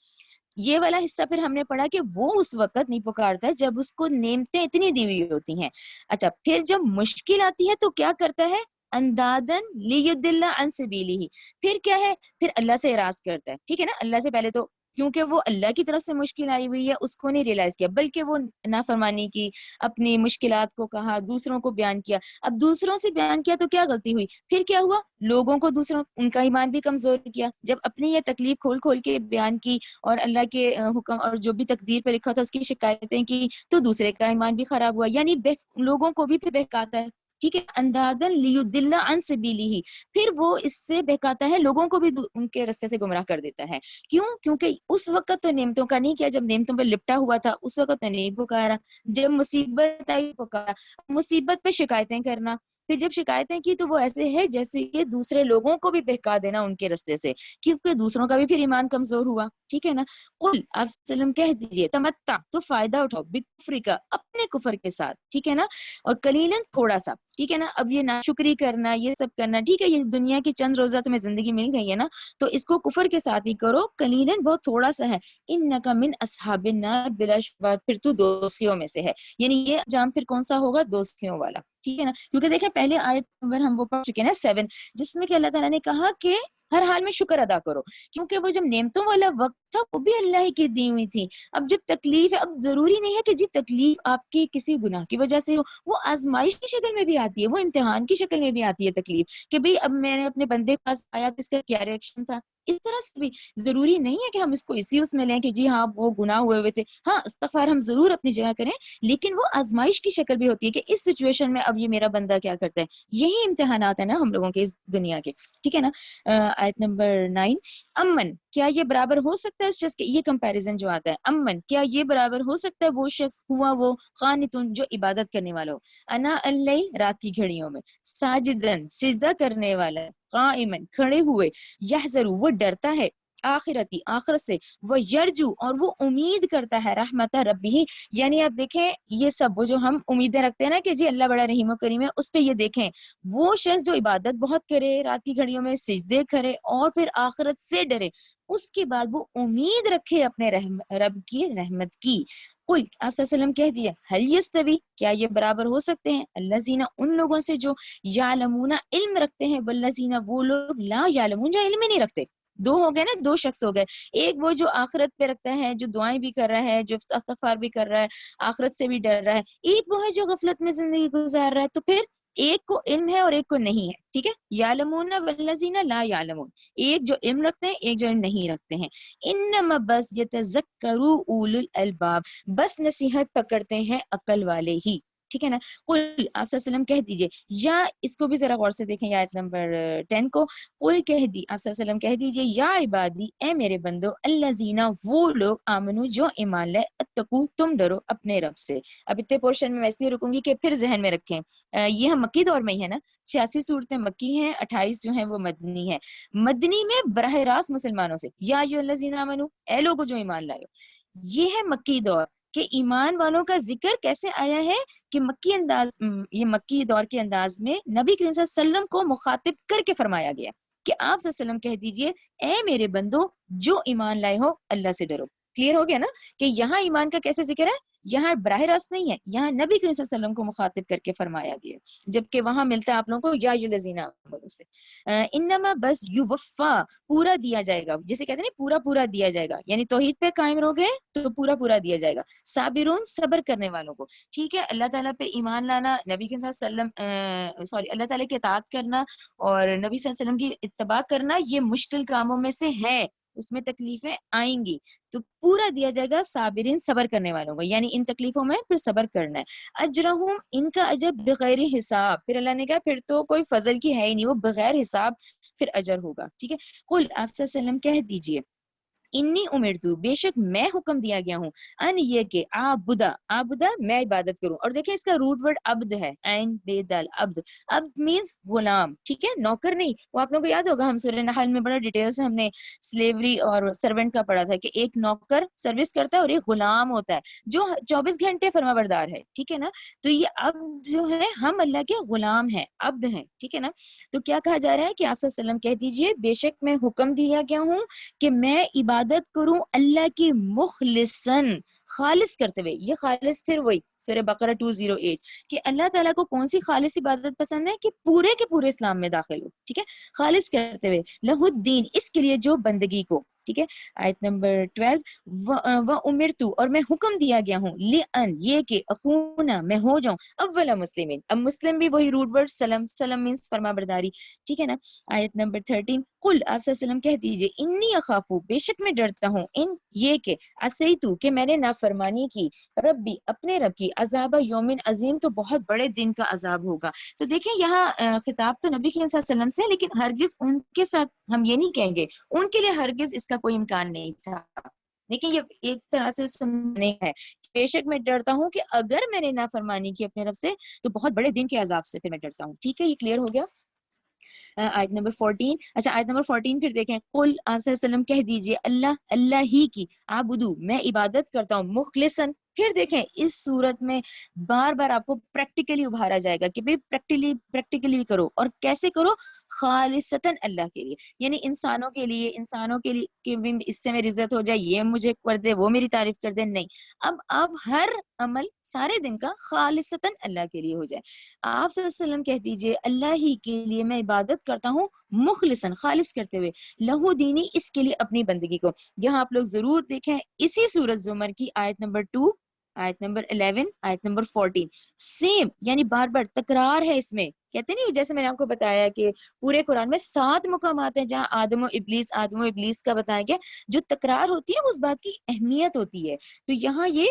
یہ والا حصہ پھر ہم نے پڑھا کہ وہ اس وقت نہیں پکارتا جب اس کو نعمتیں اتنی دی ہوئی ہوتی ہیں. اچھا پھر جب مشکل آتی ہے تو کیا کرتا ہے اندادن لیضل عن سبیلہ. پھر کیا ہے پھر اللہ سے اعراض کرتا ہے. ٹھیک ہے نا. اللہ سے پہلے تو کیونکہ وہ اللہ کی طرف سے مشکل آئی ہوئی ہے اس کو نہیں ریئلائز کیا بلکہ وہ نافرمانی کی اپنی مشکلات کو کہا دوسروں کو بیان کیا. اب دوسروں سے بیان کیا تو کیا غلطی ہوئی پھر کیا ہوا لوگوں کو دوسروں ان کا ایمان بھی کمزور کیا. جب اپنی یہ تکلیف کھول کھول کے بیان کی اور اللہ کے حکم اور جو بھی تقدیر پہ لکھا تھا اس کی شکایتیں کی تو دوسرے کا ایمان بھی خراب ہوا. یعنی لوگوں کو بھی پھر بہکاتا ہے. ٹھیک ہے. اندادن لیضل عن سبیلہ پھر وہ اس سے بہکاتا ہے لوگوں کو بھی ان کے راستے سے گمراہ کر دیتا ہے. کیوں کیونکہ اس وقت تو نعمتوں کا نہیں کیا جب نعمتوں پہ لپٹا ہوا تھا اس وقت تو نہیں پکارا. جب مصیبت آئی پکارا. مصیبت پہ شکایتیں کرنا پھر جب شکایتیں کی تو وہ ایسے ہے جیسے یہ دوسرے لوگوں کو بھی بہکا دینا ان کے راستے سے کیونکہ دوسروں کا بھی پھر ایمان کمزور ہوا. ٹھیک ہے نا. قل آپ وسلم کہہ دیجئے تمتع تو فائدہ اٹھاؤ بکفر کا اپنے کفر کے ساتھ. ٹھیک ہے نا. اور قلیلاً تھوڑا سا. ٹھیک ہے نا. اب یہ ناشکری کرنا یہ سب کرنا ٹھیک ہے یہ دنیا کی چند روزہ تمہیں زندگی مل گئی ہے نا تو اس کو کفر کے ساتھ ہی کرو. قلیلاً بہت تھوڑا سا ہے. انک من اصحاب النار بلا شبہ پھر تو دوستیوں میں سے ہے. یعنی یہ جام پھر کون سا ہوگا دوستیوں والا. ٹھیک ہے نا. کیونکہ دیکھیں پہلے آیت نمبر ہم وہ پڑھ چکے نا 7 جس میں کہ اللہ تعالیٰ نے کہا کہ ہر حال میں شکر ادا کرو کیونکہ وہ جب نعمتوں والا وقت تھا وہ بھی اللہ ہی کی دی ہوئی تھی. اب جب تکلیف ہے اب ضروری نہیں ہے کہ جی تکلیف آپ کی کسی گناہ کی وجہ سے ہو وہ آزمائش کی شکل میں بھی آتی ہے وہ امتحان کی شکل میں بھی آتی ہے تکلیف کہ بھئی اب میں نے اپنے بندے کے پاس آیا تو اس کا کیا ریئیکشن تھا. اس طرح سے بھی ضروری نہیں ہے کہ ہم اس کو اسی اس میں لیں کہ جی ہاں وہ گناہ ہوئے تھے. ہاں استغفار ہم ضرور اپنی جگہ کریں لیکن وہ آزمائش کی شکل بھی ہوتی ہے کہ اس سچویشن میں اب یہ میرا بندہ کیا کرتا ہے. یہی امتحانات ہیں نا ہم لوگوں کے اس دنیا کے. ٹھیک ہے نا. آیت نمبر 9 امن کیا یہ برابر ہو سکتا ہے اس شخص کے یہ کمپیریزن جو آتا ہے امن کیا یہ برابر ہو سکتا ہے وہ شخص ہوا وہ قانتن جو عبادت کرنے والا ہو انا اللیل رات کی گھڑیوں میں ساجدن سجدہ کرنے والا قائمن کھڑے ہوئے یحذر وہ ڈرتا ہے آخرتی آخرت سے وہ یرجو اور وہ امید کرتا ہے رحمت ربی. یعنی آپ دیکھیں یہ سب وہ جو ہم امیدیں رکھتے ہیں نا کہ جی اللہ بڑا رحیم و کریم ہے اس پہ یہ دیکھیں وہ شخص جو عبادت بہت کرے رات کی گھڑیوں میں سجدے کرے اور پھر آخرت سے ڈرے اس کے بعد وہ امید رکھے اپنے رب کی رحمت کی. قل آپ صلی اللہ علیہ وسلم کہہ دیا هل یستوی کیا یہ برابر ہو سکتے ہیں الذین ان لوگوں سے جو یعلمون علم رکھتے ہیں والذین وہ لوگ لا یعلمون جو علم ہی نہیں رکھتے. دو ہو گئے نا دو شخص ہو گئے. ایک وہ جو آخرت پہ رکھتا ہے جو دعائیں بھی کر رہا ہے جو استغفار بھی کر رہا ہے آخرت سے بھی ڈر رہا ہے. ایک وہ ہے جو غفلت میں زندگی گزار رہا ہے. تو پھر ایک کو علم ہے اور ایک کو نہیں ہے. ٹھیک ہے. یعلمون والذین لا یعلمون ایک جو علم رکھتے ہیں ایک جو علم نہیں رکھتے ہیں. انما بس یتذکروا اولو الالباب بس نصیحت پکڑتے ہیں عقل والے ہی. ٹھیک ہے نا. قل آپ صلی اللہ علیہ وسلم کہہ دیجئے یا اس کو بھی ذرا غور سے دیکھیں آیت نمبر 10 کو. قل کہہ دی آپ صلی اللہ علیہ وسلم کہہ دیجئے یا عبادی اے میرے بندو الذین وہ لوگ آمنو جو ایمان لے اتقو تم ڈرو اپنے رب سے. اب اتنے پورشن میں ویسے ہی رکوں گی کہ پھر ذہن میں رکھیں یہ ہم مکی دور میں ہی ہے نا 86 صورتیں مکی ہیں 28 جو ہیں وہ مدنی ہیں. مدنی میں براہ راست مسلمانوں سے یا ایھا الذین آمنو اے لوگو جو ایمان لائے ہو. یہ ہے مکی دور کہ ایمان والوں کا ذکر کیسے آیا ہے کہ مکی انداز یہ مکی دور کے انداز میں نبی کریم صلی اللہ علیہ وسلم کو مخاطب کر کے فرمایا گیا. کہ آپ صلی اللہ علیہ وسلم کہہ دیجئے اے میرے بندو جو ایمان لائے ہو اللہ سے ڈرو. کلیئر ہو گیا نا کہ یہاں ایمان کا کیسے ذکر ہے, یہاں براہ راست نہیں ہے, یہاں نبی کریم صلی اللہ علیہ وسلم کو مخاطب کر کے فرمایا گیا, جبکہ وہاں ملتا ہے آپ لوگوں کو یا الذین آمنوا سے. انما بس یوفا پورا دیا جائے گا, جسے کہتے ہیں نا پورا پورا دیا جائے گا, یعنی توحید پہ قائم رہو گے تو پورا پورا دیا جائے گا. صابرون صبر کرنے والوں کو. ٹھیک ہے, اللہ تعالیٰ پہ ایمان لانا, نبی کے صلی اللہ علیہ وسلم اللہ تعالیٰ کی اطاعت کرنا اور نبی صلی اللہ علیہ وسلم کی اتباع کرنا یہ مشکل کاموں میں سے ہے, اس میں تکلیفیں آئیں گی تو پورا دیا جائے گا صابرین صبر کرنے والوں کو, یعنی ان تکلیفوں میں پھر صبر کرنا ہے. اجرہم ان کا اجر بغیر حساب, پھر اللہ نے کہا پھر تو کوئی فضل کی ہے ہی نہیں, وہ بغیر حساب پھر اجر ہوگا. ٹھیک ہے, قل آپ صلی اللہ علیہ وسلم کہہ دیجئے انی امرتو بے شک میں حکم دیا گیا ہوں ان یہ کہ آبدا میں عبادت کروں. اور دیکھیں اس کا روٹ ورڈ عبد ہے, عین بے دال عبد. عبد مینز غلام, ٹھیک ہے, نوکر نہیں. وہ آپ لوگوں کو یاد ہوگا ہم سورہ نحل میں بڑا ڈیٹیل سے ہم نے سلیوری اور سرونٹ کا پڑھا تھا کہ ایک نوکر سروس کرتا ہے اور ایک غلام ہوتا ہے جو 24 گھنٹے فرما بردار ہے. ٹھیک ہے نا, تو یہ عبد جو ہے ہم اللہ کے غلام ہیں, عبد ہیں. ٹھیک ہے نا, تو کیا کہا جا رہا ہے کہ آپ صلی اللہ علیہ وسلم کہہ دیجئے بے شک میں حکم دیا گیا ہوں کہ میں عبادت کروں اللہ کی مخلصاً خالص کرتے ہوئے. یہ خالص پھر وہی سورہ بقرہ 208 کہ اللہ تعالیٰ کو کون سی خالص عبادت پسند ہے کہ پورے کے پورے اسلام میں داخل ہو. ٹھیک ہے, خالص کرتے ہوئے لہ الدین اس کے لیے جو بندگی کو. ٹھیک ہے, آیت نمبر 12 و امرتو اور میں حکم دیا گیا ہوں لئن یہ کہ اکونا میں ہو جاؤں اول مسلمین. اب مسلم بھی وہی روٹ ورڈ سلم, سلم مینس فرما برداری. ٹھیک ہے نا, آیت نمبر 13 قل آپ صلی اللہ علیہ وسلم کہہ دیجئے انی اخافو بے شک میں ڈرتا ہوں ان یہ کہ عصیتو کہ میں نے نافرمانی کی ربی اپنے رب کی عذاب یوم عظیم تو بہت بڑے دن کا عذاب ہوگا. تو دیکھیں یہاں خطاب تو نبی کریم صلی اللہ علیہ وسلم سے, لیکن ہرگز ان کے ساتھ ہم یہ نہیں کہیں گے, ان کے لیے ہرگز اس کا کوئی امکان نہیں تھا. لیکن یہ ایک طرح سے سننے ہے, بے شک میں ڈرتا ہوں کہ اگر میں نے نافرمانی کی اپنے رب سے تو بہت بڑے دن کے عذاب سے پھر میں ڈرتا ہوں. ٹھیک ہے, یہ کلیئر ہو گیا. آیت نمبر 14. اچھا آیت نمبر 14 پھر دیکھیں قل آپ صلی اللہ علیہ وسلم کہہ دیجئے اللہ ہی کی عبدو میں عبادت کرتا ہوں مخلصاً. پھر دیکھیں اس صورت میں بار بار آپ کو پریکٹیکلی ابھارا جائے گا کہ بھئی پریکٹیکلی کرو, اور کیسے کرو, خالصتاً اللہ کے لیے, یعنی انسانوں کے لیے کہ بھی اس سے میری عزت ہو جائے, یہ مجھے کر دے, وہ میری تعریف کر دے, نہیں. اب ہر عمل سارے دن کا خالصتاً اللہ کے لیے ہو جائے. آپ صلی اللہ علیہ وسلم کہہ دیجئے اللہ ہی کے لیے میں عبادت کرتا ہوں مخلصاً خالص کرتے ہوئے لہو دینی اس کے لیے اپنی بندگی کو. یہاں آپ لوگ ضرور دیکھیں اسی سورۃ زمر کی آیت نمبر 2, آیت نمبر 11, آیت نمبر 14 سیم, یعنی بار بار تکرار ہے اس میں. کہتے نہیں جیسے میں نے آپ کو بتایا کہ پورے قرآن میں 7 مقامات ہیں جہاں آدم و ابلیس کا بتایا گیا, جو تکرار ہوتی ہے اس بات کی اہمیت ہوتی ہے. تو یہاں یہ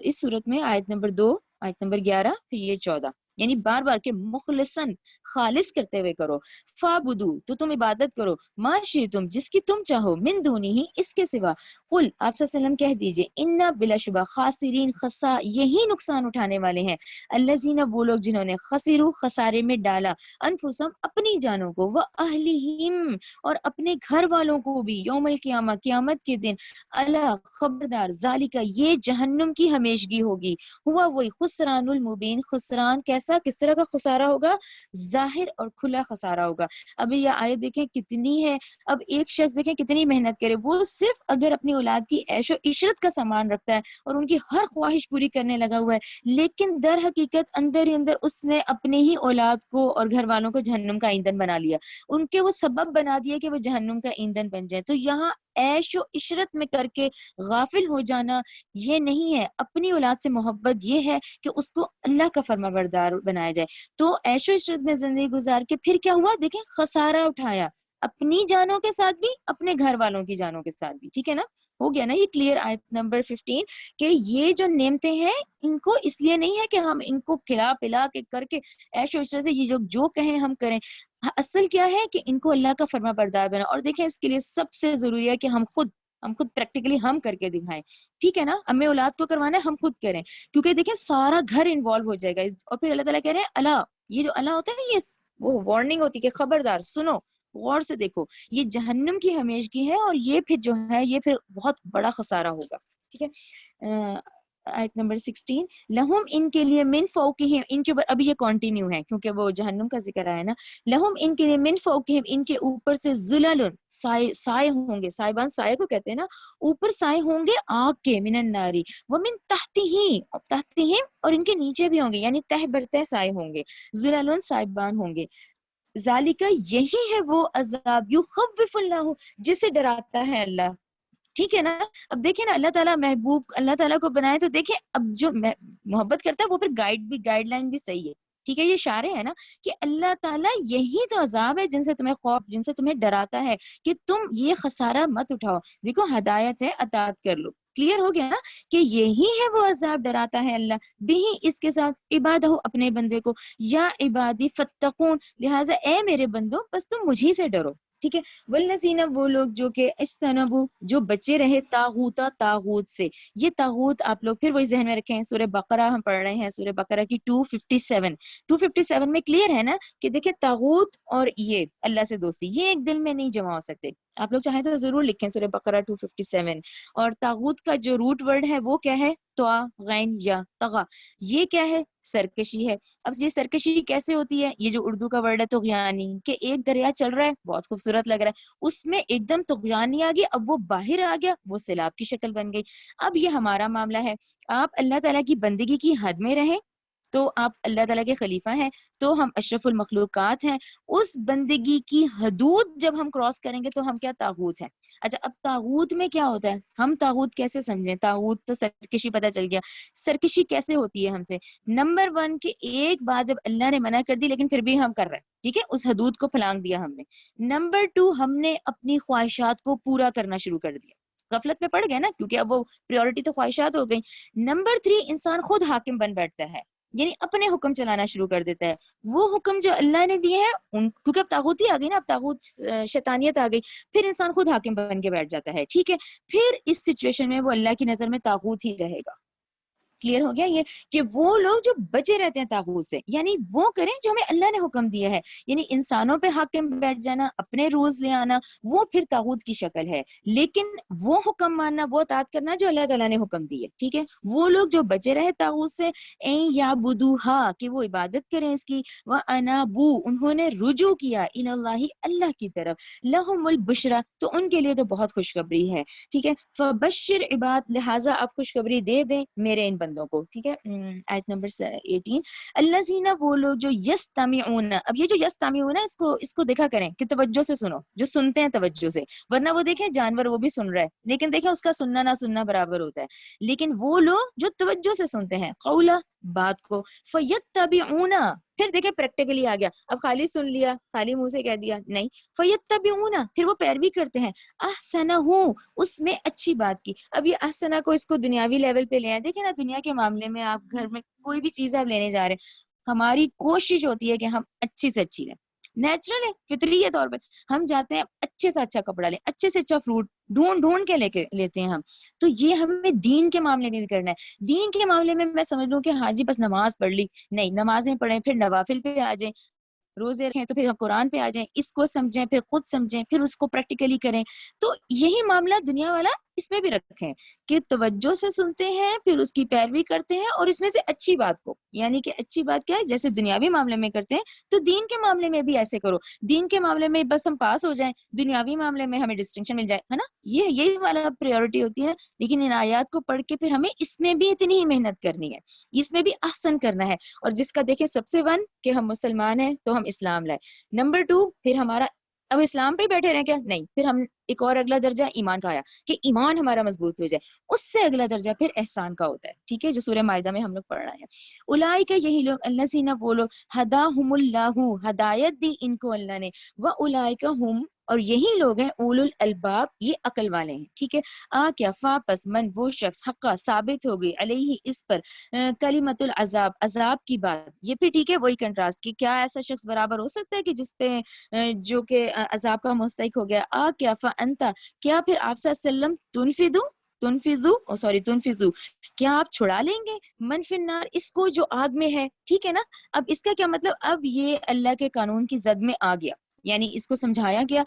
اس صورت میں آیت نمبر 2, آیت نمبر 11, پھر یہ 14, یعنی بار بار کہ مخلصاً خالص کرتے ہوئے کرو. فابدو تو تم عبادت کرو, ما شئتم جس کی تم چاہو, من دونی ہی اس کے سوا. قل آپ صلی اللہ علیہ وسلم کہہ دیجئے انا بلا شبہ خاسرین یہی نقصان اٹھانے والے ہیں الذین وہ لوگ جنہوں نے خسروا خسارے میں ڈالا انفسہم اپنی جانوں کو, و اہلہم اور اپنے گھر والوں کو بھی, یوم القیامہ قیامت کے دن, الا خبردار ذالک یہ جہنم کی ہمیشگی ہوگی, ہوا وہی خسران المبین, خسران کیسا, کس طرح کا خسارہ ہوگا, ظاہر اور کھلا خسارہ ہوگا. ابھی یہ آیت دیکھیں کتنی ہے. اب ایک شخص دیکھیں کتنی محنت کرے, وہ صرف اگر اپنی اولاد کی عیش و عشرت کا سامان رکھتا ہے اور ان کی ہر خواہش پوری کرنے لگا ہوا ہے, لیکن در حقیقت اندر ہی اندر اس نے اپنے ہی اولاد کو اور گھر والوں کو جہنم کا ایندھن بنا لیا, ان کے وہ سبب بنا دیا کہ وہ جہنم کا ایندھن بن جائے. تو یہاں عیش و عشرت میں کر کے غافل ہو جانا یہ نہیں ہے, اپنی اولاد سے محبت یہ ہے کہ اس کو اللہ کا فرما بردار بنایا جائے. تو عیش و عشرت میں زندگی گزار کے پھر کیا ہوا, دیکھیں خسارہ اٹھایا, اپنی جانوں کے ساتھ بھی اپنے گھر والوں کی جانوں کے ساتھ بھی. ٹھیک ہے نا, ہو گیا نا یہ کلیئر. آیت نمبر 15 کہ یہ جو نعمتیں ہیں ان کو اس لیے نہیں ہے کہ ہم ان کو کھلا پلا کے کر کے عیش و عشرت سے یہ جو کہیں ہم کریں, اصل کیا ہے کہ ان کو اللہ کا فرما بردار بنا. اور دیکھیں اس کے لیے سب سے ضروری ہے کہ ہم خود پریکٹیکلی ہم کر کے دکھائیں. ٹھیک ہے نا, ہمیں اولاد کو کروانا ہے ہم خود کریں, کیونکہ دیکھیں سارا گھر انوالو ہو جائے گا. اور پھر اللہ تعالیٰ کہہ رہے ہیں اللہ, یہ جو اللہ ہوتا ہے نا, یہ وہ وارننگ ہوتی ہے کہ خبردار سنو, غور سے دیکھو, یہ جہنم کی ہمیشگی ہے اور یہ پھر جو ہے یہ پھر بہت بڑا خسارہ ہوگا. ٹھیک ہے, آیت نمبر 16 لہم ان کے لیے من فوقہم ان کے اوپر ابھی یہ کنٹینیو ہے کیونکہ وہ جہنم کا ذکر آیا نا لہم ان کے لیے من فوقہم ان کے اوپر سے ظلل سائے ہوں گے سائبان سائے کو کہتے ہیں نا اوپر سائے ہوں گے آگ کے من الناری ومن تحتہم اور ان کے نیچے بھی ہوں گے یعنی تہ برتہ سائے ہوں گے ظلل سائبان ہوں گے ذالکہ یہی ہے وہ عذاب یخوف اللہ جسے ڈراتا ہے اللہ ٹھیک ہے نا اب دیکھیں نا اللہ تعالیٰ محبوب اللہ تعالیٰ کو بنائے تو دیکھیں اب جو محبت کرتا ہے وہ پھر گائیڈ لائن بھی صحیح ہے ٹھیک ہے یہ اشارے ہے نا کہ اللہ تعالیٰ یہی تو عذاب ہے جن سے تمہیں خوف جن سے تمہیں ڈراتا ہے کہ تم یہ خسارہ مت اٹھاؤ دیکھو ہدایت ہے اطاعت کر لو کلیئر ہو گیا نا کہ یہی ہے وہ عذاب ڈراتا ہے اللہ بھی اس کے ساتھ عبادہ اپنے بندے کو یا عبادی فتقون لہٰذا اے میرے بندو بس تم مجھی سے ڈرو ٹھیک ہے والذین وہ لوگ جو کہ اجتنبوا جو بچے رہے طاغوت سے یہ طاغوت آپ لوگ پھر وہی ذہن میں رکھیں سورہ بقرہ ہم پڑھ رہے ہیں سورہ بقرہ کی 257 میں کلیئر ہے نا کہ دیکھیں طاغوت اور یہ اللہ سے دوستی یہ ایک دل میں نہیں جمع ہو سکتے آپ لوگ چاہیں تو ضرور لکھیں سورہ بقرہ 257 اور طاغوت کا جو روٹ ورڈ ہے وہ کیا ہے طغى غین یا طغى یہ کیا ہے سرکشی ہے اب یہ سرکشی کیسے ہوتی ہے یہ جو اردو کا ورڈ ہے طغیانی کہ ایک دریا چل رہا ہے بہت خوبصورت لگ رہا ہے اس میں ایک دم طغیانی آ گئی اب وہ باہر آ گیا وہ سیلاب کی شکل بن گئی اب یہ ہمارا معاملہ ہے آپ اللہ تعالیٰ کی بندگی کی حد میں رہیں تو آپ اللہ تعالیٰ کے خلیفہ ہیں تو ہم اشرف المخلوقات ہیں اس بندگی کی حدود جب ہم کراس کریں گے تو ہم کیا طاغوت ہیں اچھا اب طاغوت میں کیا ہوتا ہے ہم طاغوت کیسے سمجھیں طاغوت تو سرکشی پتہ چل گیا سرکشی کیسے ہوتی ہے ہم سے نمبر 1 کہ ایک بات جب اللہ نے منع کر دی لیکن پھر بھی ہم کر رہے ہیں ٹھیک ہے اس حدود کو پھلانگ دیا ہم نے نمبر 2 ہم نے اپنی خواہشات کو پورا کرنا شروع کر دیا غفلت میں پڑ گئے نا کیونکہ اب وہ پریورٹی تو خواہشات ہو گئی نمبر 3 انسان خود حاکم بن بیٹھتا ہے یعنی اپنے حکم چلانا شروع کر دیتا ہے وہ حکم جو اللہ نے دیے ہیں کیونکہ اب طاغوت ہی آ گئی نا اب طاغوت شیطانیت آ گئی پھر انسان خود حاکم بن کے بیٹھ جاتا ہے ٹھیک ہے پھر اس سچویشن میں وہ اللہ کی نظر میں طاغوت ہی رہے گا کلیئر ہو گیا یہ کہ وہ لوگ جو بچے رہتے ہیں طاغوت سے یعنی وہ کریں جو ہمیں اللہ نے حکم دیا ہے یعنی انسانوں پہ حاکم بیٹھ جانا اپنے رولز لے آنا وہ پھر طاغوت کی شکل ہے لیکن وہ حکم ماننا وہ اطاعت کرنا جو اللہ تعالیٰ نے حکم دی ہے ٹھیک ہے وہ لوگ جو بچے رہے طاغوت سے یعبدوہا کہ وہ عبادت کریں اس کی وانابو انہوں نے رجوع کیا اللہ اللہ کی طرف لہم البشرا تو ان کے لیے تو بہت خوشخبری ہے ٹھیک ہے فبشر عباد لہٰذا آپ خوشخبری دے دیں میرے ان بندوں کو ٹھیک ہے آیت نمبر 18 الذین وہ لوگ جو یستمعون اب یہ جو یستمعون ہے اس کو دیکھا کریں کہ توجہ سے سنو جو سنتے ہیں توجہ سے ورنہ وہ دیکھیں جانور وہ بھی سن رہا ہے لیکن دیکھیں اس کا سننا نہ سننا برابر ہوتا ہے لیکن وہ لوگ جو توجہ سے سنتے ہیں قولا بات کو فیتبعون پھر دیکھیں پریکٹیکلی آ گیا اب خالی سن لیا خالی منہ سے کہہ دیا نہیں فیتبعون پھر وہ پیروی کرتے ہیں احسنہ اس میں اچھی بات کی اب یہ احسنہ کو اس کو دنیاوی لیول پہ لے آئے دیکھیں نا دنیا کے معاملے میں آپ گھر میں کوئی بھی چیز آپ لینے جا رہے ہیں ہماری کوشش ہوتی ہے کہ ہم اچھی سے اچھی لیں نیچرل ہے فطری طور پہ ہم جاتے ہیں اچھے سے اچھا کپڑا لیں اچھے سے اچھا فروٹ ڈھونڈ کے لیتے ہیں ہم تو یہ ہمیں دین کے معاملے میں بھی کرنا ہے دین کے معاملے میں میں سمجھ لوں کہ ہاں جی بس نماز پڑھ لی نہیں نمازیں پڑھیں پھر نوافل پہ آ جائیں روزے رکھیں تو پھر ہم قرآن پہ آ جائیں اس کو سمجھیں پھر خود سمجھیں پھر اس کو پریکٹیکلی کریں تو یہی معاملہ دنیا والا اس میں بھی رکھیں کہ توجہ سے سنتے ہیں پھر اس کی پیروی کرتے ہیں اور اس میں سے اچھی بات کو یعنی کہ اچھی بات کیا ہے جیسے دنیاوی معاملے میں کرتے ہیں تو دین کے معاملے میں بھی ایسے کرو دین کے معاملے میں بس ہم پاس ہو جائیں دنیاوی معاملے میں ہمیں ڈسٹنکشن مل جائے ہے نا یہی والا پریورٹی ہوتی ہے لیکن ان آیات کو پڑھ کے پھر ہمیں اس میں بھی اتنی ہی محنت کرنی ہے اس میں بھی احسن کرنا ہے اور جس کا دیکھیں سب سے 1 کہ ہم مسلمان ہیں تو ہم اسلام لائے نمبر 2 پھر ہمارا اب اسلام پہ ہی بیٹھے رہیں کیا نہیں پھر ہم ایک اور اگلا درجہ ایمان کا آیا کہ ایمان ہمارا مضبوط ہو جائے اس سے اگلا درجہ پھر احسان کا ہوتا ہے ٹھیک ہے جو سورہ مائدہ میں ہم لوگ پڑھ رہے ہیں اولئک یہی لوگ الذین وہ لوگ ہداہم اللہ ہدایت دی ان کو اللہ نے واولئک ہم اور یہی لوگ ہیں اولو الالباب یہ عقل والے ہیں ٹھیک ہے کیا فاپس من وہ شخص حقا ثابت ہو گئی علیہ اس پر کلمۃ العذاب عذاب کی بات یہ پھر ٹھیک ہے وہی کنٹراسٹ کہ کیا ایسا شخص برابر ہو سکتا ہے کہ جس پہ جو کہ عذاب کا مستحق ہو گیا کیا فانتا کیا پھر آپ صلی اللہ علیہ وسلم تنفذو کیا آپ چھڑا لیں گے من فی النار اس کو جو آگ میں ہے ٹھیک ہے نا اب اس کا کیا مطلب اب یہ اللہ کے قانون کی زد میں آ گیا یعنی اس کو سمجھایا گیا.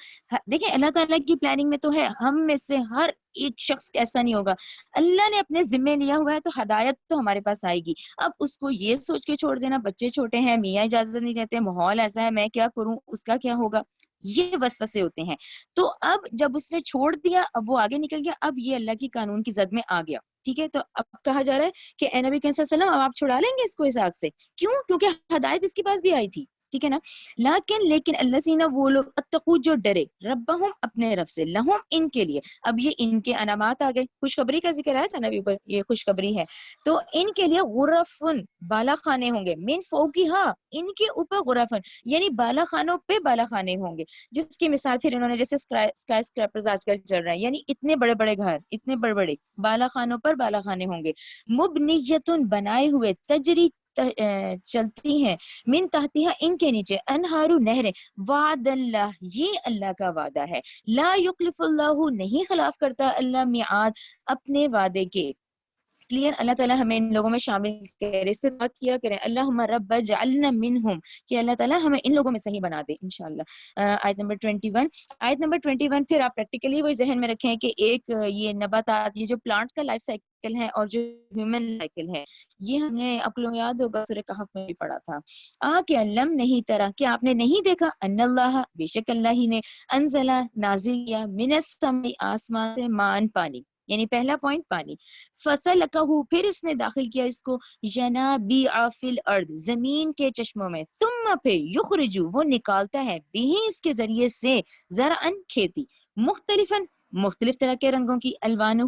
دیکھیں اللہ تعالیٰ کی پلاننگ میں تو ہے ہم میں سے ہر ایک شخص ایسا نہیں ہوگا. اللہ نے اپنے ذمے لیا ہوا ہے تو ہدایت تو ہمارے پاس آئے گی. اب اس کو یہ سوچ کے چھوڑ دینا بچے چھوٹے ہیں, میاں اجازت نہیں دیتے, ماحول ایسا ہے, میں کیا کروں, اس کا کیا ہوگا, یہ وسوسے ہوتے ہیں. تو اب جب اس نے چھوڑ دیا, اب وہ آگے نکل گیا, اب یہ اللہ کی قانون کی زد میں آ گیا. ٹھیک ہے, تو اب کہا جا رہا ہے کہ اے نبی صلی اللہ علیہ وسلم اب آپ چھڑا لیں گے اس کو اس آگ سے. کیوں؟ کیونکہ ہدایت اس کے پاس بھی آئی تھی. ٹھیک ہے نا. لیکن اللہ سینا وہ لوگ اتقو جو ڈرے ربہم اپنے رب سے, لہم ان کے لیے. اب یہ ان کے انعامات آ گئے, خوشخبری کا ذکر آیا تھا نبی اوپر, یہ خوشخبری ہے. تو ان کے لیے غرفن بالا خانے ہوں گے, من فوقہا ان کے اوپر غرفن یعنی بالا خانوں پہ بالا خانے ہوں گے. جس کی مثال پھر انہوں نے جیسے اسکائی اسکریپرز آج کل چل رہے ہیں, یعنی اتنے بڑے بڑے گھر, اتنے بڑے بڑے بالا خانوں پر بالا خانے ہوں گے. مبنیتن بنائے ہوئے, تجری چلتی ہیں, من تحتہا ان کے نیچے, انہارو نہریں, وعد اللہ یہ اللہ کا وعدہ ہے, لا یخلف اللہ نہیں خلاف کرتا اللہ میعاد اپنے وعدے کے. کلیئر. اللہ تعالیٰ ہمیں ان لوگوں میں شامل کرے, اس پہ بات کیا کریں اللہم رب اجعلنا منہم, کہ اللہ تعالیٰ ہمیں ان لوگوں میں سے ہی بنا دے انشاءاللہ. آیت نمبر 21. آیت نمبر 21 پھر آپ پریکٹیکلی وہی ذہن میں رکھیں کہ ایک یہ نباتات, یہ جو پلانٹ کا لائف سائیکل ہے اور جو ہیومن سائیکل ہے, یہ ہم نے آپ کو یاد ہوگا سورہ کہف میں بھی پڑھا تھا. کہ علم نہیں طرح, کہ آپ نے نہیں دیکھا, ان اللہ بے شک اللہ ہی نے, انزلہ نازل کیا, من السماء آسمان سے, مان پانی, یعنی پہلا پوائنٹ پانی. فسلکہ پھر اس نے داخل کیا اس کو, ینابیع فی الارض زمین کے چشموں میں, ثم پھر یخرجو وہ نکالتا ہے, بھی اس کے ذریعے سے, زرعن کھیتی, مختلفاً مختلف طرح کے رنگوں کی, الوانہ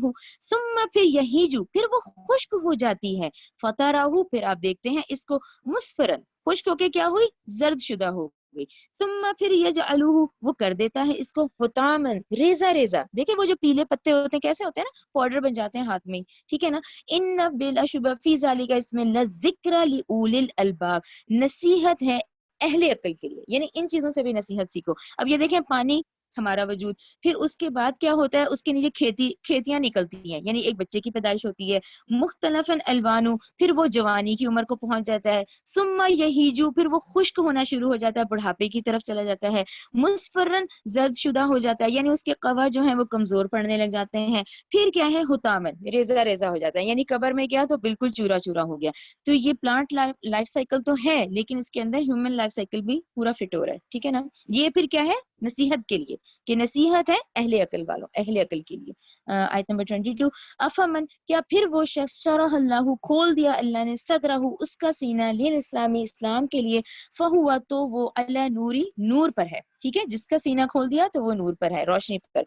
ثم پھر یہیجو پھر وہ خشک ہو جاتی ہے, فتراہ پھر آپ دیکھتے ہیں اس کو, مصفرن خشک ہو کے کیا ہوئی, زرد شدہ ہو گئی. ثم پھر یجعلہ وہ کر دیتا ہے اس کو, حطامن ریزہ ریزہ. دیکھیں وہ جو پیلے پتے ہوتے ہیں کیسے ہوتے ہیں نا, پاؤڈر بن جاتے ہیں ہاتھ میں, ٹھیک ہے نا. ان بلا شبہ فی ذالک اس میں لذکر لأولی الالباب, نصیحت ہے اہل عقل کے لیے, یعنی ان چیزوں سے بھی نصیحت سیکھو. اب یہ دیکھیں پانی ہمارا وجود, پھر اس کے بعد کیا ہوتا ہے, اس کے نیچے کھیتیاں نکلتی ہیں, یعنی ایک بچے کی پیدائش ہوتی ہے, مختلفاً الوانو پھر وہ جوانی کی عمر کو پہنچ جاتا ہے, ثم یہیجو پھر وہ خشک ہونا شروع ہو جاتا ہے, بڑھاپے کی طرف چلا جاتا ہے, مصفرن زرد شدہ ہو جاتا ہے, یعنی اس کے قوا جو ہیں وہ کمزور پڑنے لگ جاتے ہیں, پھر کیا ہے حطامن ریزہ ریزہ ہو جاتا ہے, یعنی قبر میں گیا تو بالکل چورا چورا ہو گیا. تو یہ پلانٹ لائف سائیکل تو ہے, لیکن اس کے اندر ہیومن لائف سائیکل بھی پورا فٹ ہو رہا ہے. ٹھیک ہے نا. یہ پھر کیا ہے, نصیحت کے لیے, کہ نصیحت ہے اہل عقل والوں, اہل عقل کے لیے. آیت نمبر 22. افمن کیا پھر وہ شخص, شرح اللہ کھول دیا اللہ نے, صدرہ اس کا سینہ, للاسلامی اسلام کے لیے, فہوا تو وہ علی نوری نور پر ہے. ٹھیک ہے, جس کا سینہ کھول دیا تو وہ نور پر ہے, روشنی پر,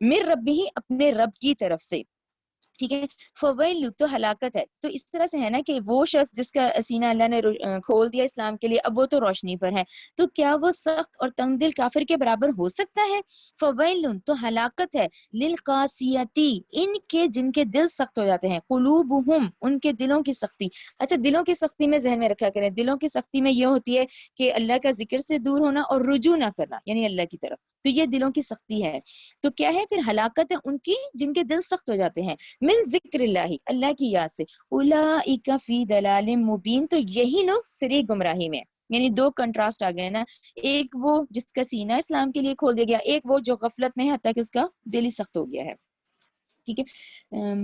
مر ربی اپنے رب کی طرف سے. ٹھیک ہے. فویل تو ہلاکت ہے. تو اس طرح سے ہے نا کہ وہ شخص جس کا سینہ اللہ نے کھول دیا اسلام کے لیے, اب وہ تو روشنی پر ہے, تو کیا وہ سخت اور تنگ دل کافر کے برابر ہو سکتا ہے؟ فویل تو ہلاکت ہے, للقاسیتی ان کے جن کے دل سخت ہو جاتے ہیں, قلوبہم ان کے دلوں کی سختی. اچھا, دلوں کی سختی میں ذہن میں رکھا کریں, دلوں کی سختی میں یہ ہوتی ہے کہ اللہ کا ذکر سے دور ہونا اور رجوع نہ کرنا, یعنی اللہ کی طرف, تو یہ دلوں کی سختی ہے. تو کیا ہے پھر, ہلاکت ہے ان کی جن کے دل سخت ہو جاتے ہیں, من ذکر اللہ اللہ کی یاد سے, اولئک فی ضلال مبین تو یہی لوگ سری گمراہی میں. یعنی دو کنٹراسٹ آ گئے نا, ایک وہ جس کا سینہ اسلام کے لیے کھول دیا گیا, ایک وہ جو غفلت میں ہے حتیٰ کہ اس کا دل ہی سخت ہو گیا ہے. ٹھیک ہے.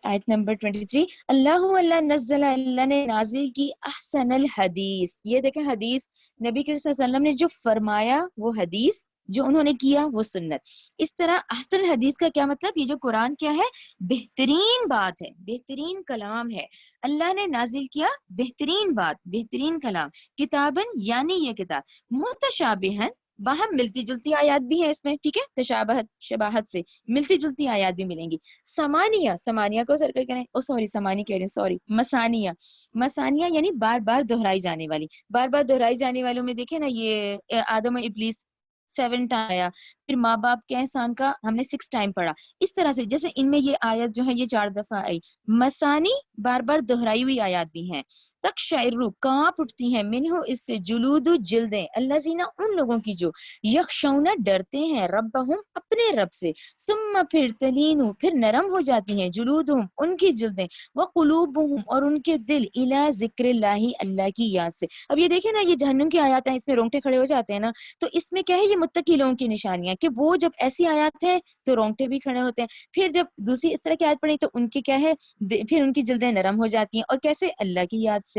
آیت نمبر 23. اللہ نزل اللہ نے نازل کی احسن الحدیث, یہ دیکھیں حدیث نبی کریم صلی اللہ علیہ وسلم نے جو فرمایا وہ حدیث, جو انہوں نے کیا وہ سنت. اس طرح احسن حدیث کا کیا مطلب, یہ جو قرآن کیا ہے, بہترین بات ہے, بہترین کلام ہے. اللہ نے نازل کیا بہترین بات, بہترین کلام, کتابن یعنی یہ کتاب, متشابہن باہم ملتی جلتی آیات بھی ہیں اس میں. ٹھیک ہے, تشابہت شباہت سے ملتی جلتی آیات بھی ملیں گی. سمانیہ کو سرکل کریں, سمانی کہہ رہے ہیں, سوری, مسانیہ یعنی بار بار دہرائی جانے والی. بار بار دہرائی جانے والوں میں دیکھیں نا, یہ آدم و ابلیس 7 ٹائم آیا, پھر ماں باپ کے احسان کا ہم نے 6 ٹائم پڑھا. اس طرح سے جیسے ان میں یہ آیت جو ہے یہ 4 دفعہ آئی. مسانی بار بار دہرائی ہوئی آیات بھی ہیں. تک شعر کانپ اٹھتی ہیں منہ اس سے جلود جلدیں الذین ان لوگوں کی جو یخشون ڈرتے ہیں ربہم اپنے رب سے ثم پھر تلین پھر نرم ہو جاتی ہیں جلودہم ان کی جلدیں وقلوبہم اور ان کے دل الی ذکر اللہ اللہ کی یاد سے. اب یہ دیکھیں نا یہ جہنم کی آیات ہیں اس میں رونگٹے کھڑے ہو جاتے ہیں نا. تو اس میں کیا ہے یہ متقی لوگوں کی نشانیاں کہ وہ جب ایسی آیات ہے تو رونگٹے بھی کھڑے ہوتے ہیں. پھر جب دوسری اس طرح کی آیت پڑھی تو ان کی کیا ہے پھر ان کی جلدیں نرم ہو جاتی ہیں. اور کیسے اللہ کی یاد سے.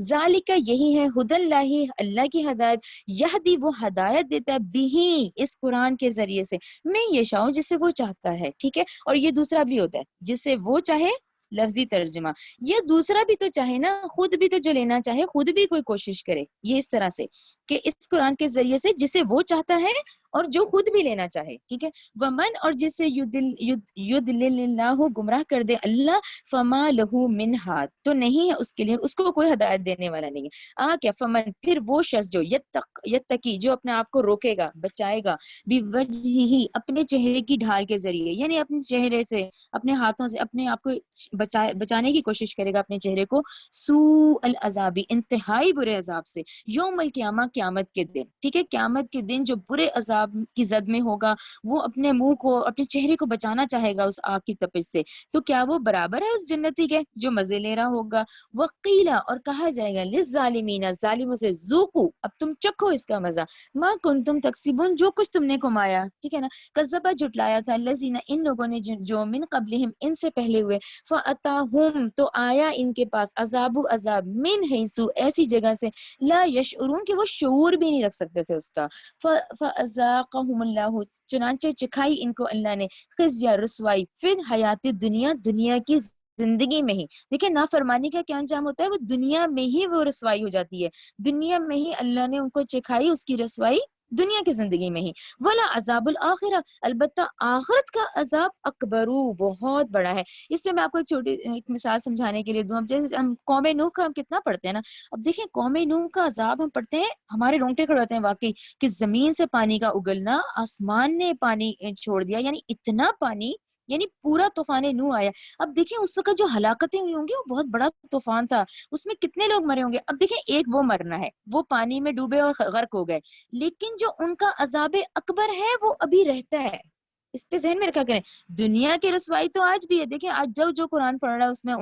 ذالک یہی ہے ہدی اللہ اللہ کی ہدایت یہدی وہ ہدایت دیتا ہے بھی اس قرآن کے ذریعے سے میں یشاء جسے وہ چاہتا ہے. ٹھیک ہے. اور یہ دوسرا بھی ہوتا ہے جسے وہ چاہے لفظی ترجمہ. یہ دوسرا بھی تو چاہے نا خود بھی تو جو لینا چاہے خود بھی کوئی کوشش کرے. یہ اس طرح سے کہ اس قرآن کے ذریعے سے جسے وہ چاہتا ہے اور جو خود بھی لینا چاہے. ٹھیک ہے. ومن اور جسے یضلل اللہ گمراہ کر دے اللہ فما لہ من ہاد تو نہیں ہے اس کے لیے اس کو کوئی ہدایت دینے والا نہیں ہے. کیا فمن پھر وہ شخص جو یتقی جو اپنے آپ کو روکے گا بچائے گا بوجہہ اپنے چہرے کی ڈھال کے ذریعے یعنی اپنے چہرے سے اپنے ہاتھوں سے اپنے آپ کو بچانے کی کوشش کرے گا اپنے چہرے کو سوء العذاب انتہائی برے عذاب سے یوم القیامہ قیامت کے دن. ٹھیک ہے. قیامت کے دن جو برے عذاب کی زد میں ہوگا وہ اپنے منہ کو اپنے چہرے کو بچانا چاہے گا اس آگ کی تپش سے. تو کیا وہ برابر ہے اس جنتی کے جو مزے لے رہا ہوگا. وقیلا اور کہا جائے گا للظالمین ظالموں سے ذوقوا اب تم چکھو اس کا مزہ ما کنتم تکسبون جو کچھ تم نے کمایا. ٹھیک ہے نا. کذبا جھٹلایا تھا الذین ان لوگوں نے جو من قبلہم ان سے پہلے ہوئے فاتاہم تو آیا ان کے پاس عذاب من حیثو ایسی جگہ سے لا یشعرون کہ وہ شعور بھی نہیں رکھ سکتے تھے اس کا. فاذاقہم اللہ چنانچہ چکھائی ان کو اللہ نے خزی رسوائی فی حیات دنیا کی زندگی میں ہی. دیکھیں نافرمانی کا کیا انجام ہوتا ہے وہ دنیا میں ہی وہ رسوائی ہو جاتی ہے. دنیا میں ہی اللہ نے ان کو چکھائی اس کی رسوائی دنیا کی زندگی میں ہی. ولا عذاب الآخرہ البتہ آخرت کا عذاب اکبرو بہت بڑا ہے. اس سے میں آپ کو ایک چھوٹی ایک مثال سمجھانے کے لیے دوں. اب جیسے ہم قوم نوح کا ہم کتنا پڑھتے ہیں نا. اب دیکھیں قوم نوح کا عذاب ہم پڑھتے ہیں ہمارے رونگٹے کھڑے ہوتے ہیں واقعی کہ زمین سے پانی کا اگلنا آسمان نے پانی چھوڑ دیا یعنی اتنا پانی یعنی پورا طوفان نوح آیا. اب دیکھیں اس وقت جو ہلاکتیں ہوئی ہوں گی وہ بہت بڑا طوفان تھا. اس میں کتنے لوگ مرے ہوں گے. اب دیکھیں ایک وہ مرنا ہے وہ پانی میں ڈوبے اور غرق ہو گئے لیکن جو ان کا عذاب اکبر ہے وہ ابھی رہتا ہے. اس پہ ذہن میں رکھا کریں. دنیا کی رسوائی تو آج بھی ہے. دیکھیں آج جو قرآن پڑھ رہا ہے اس میں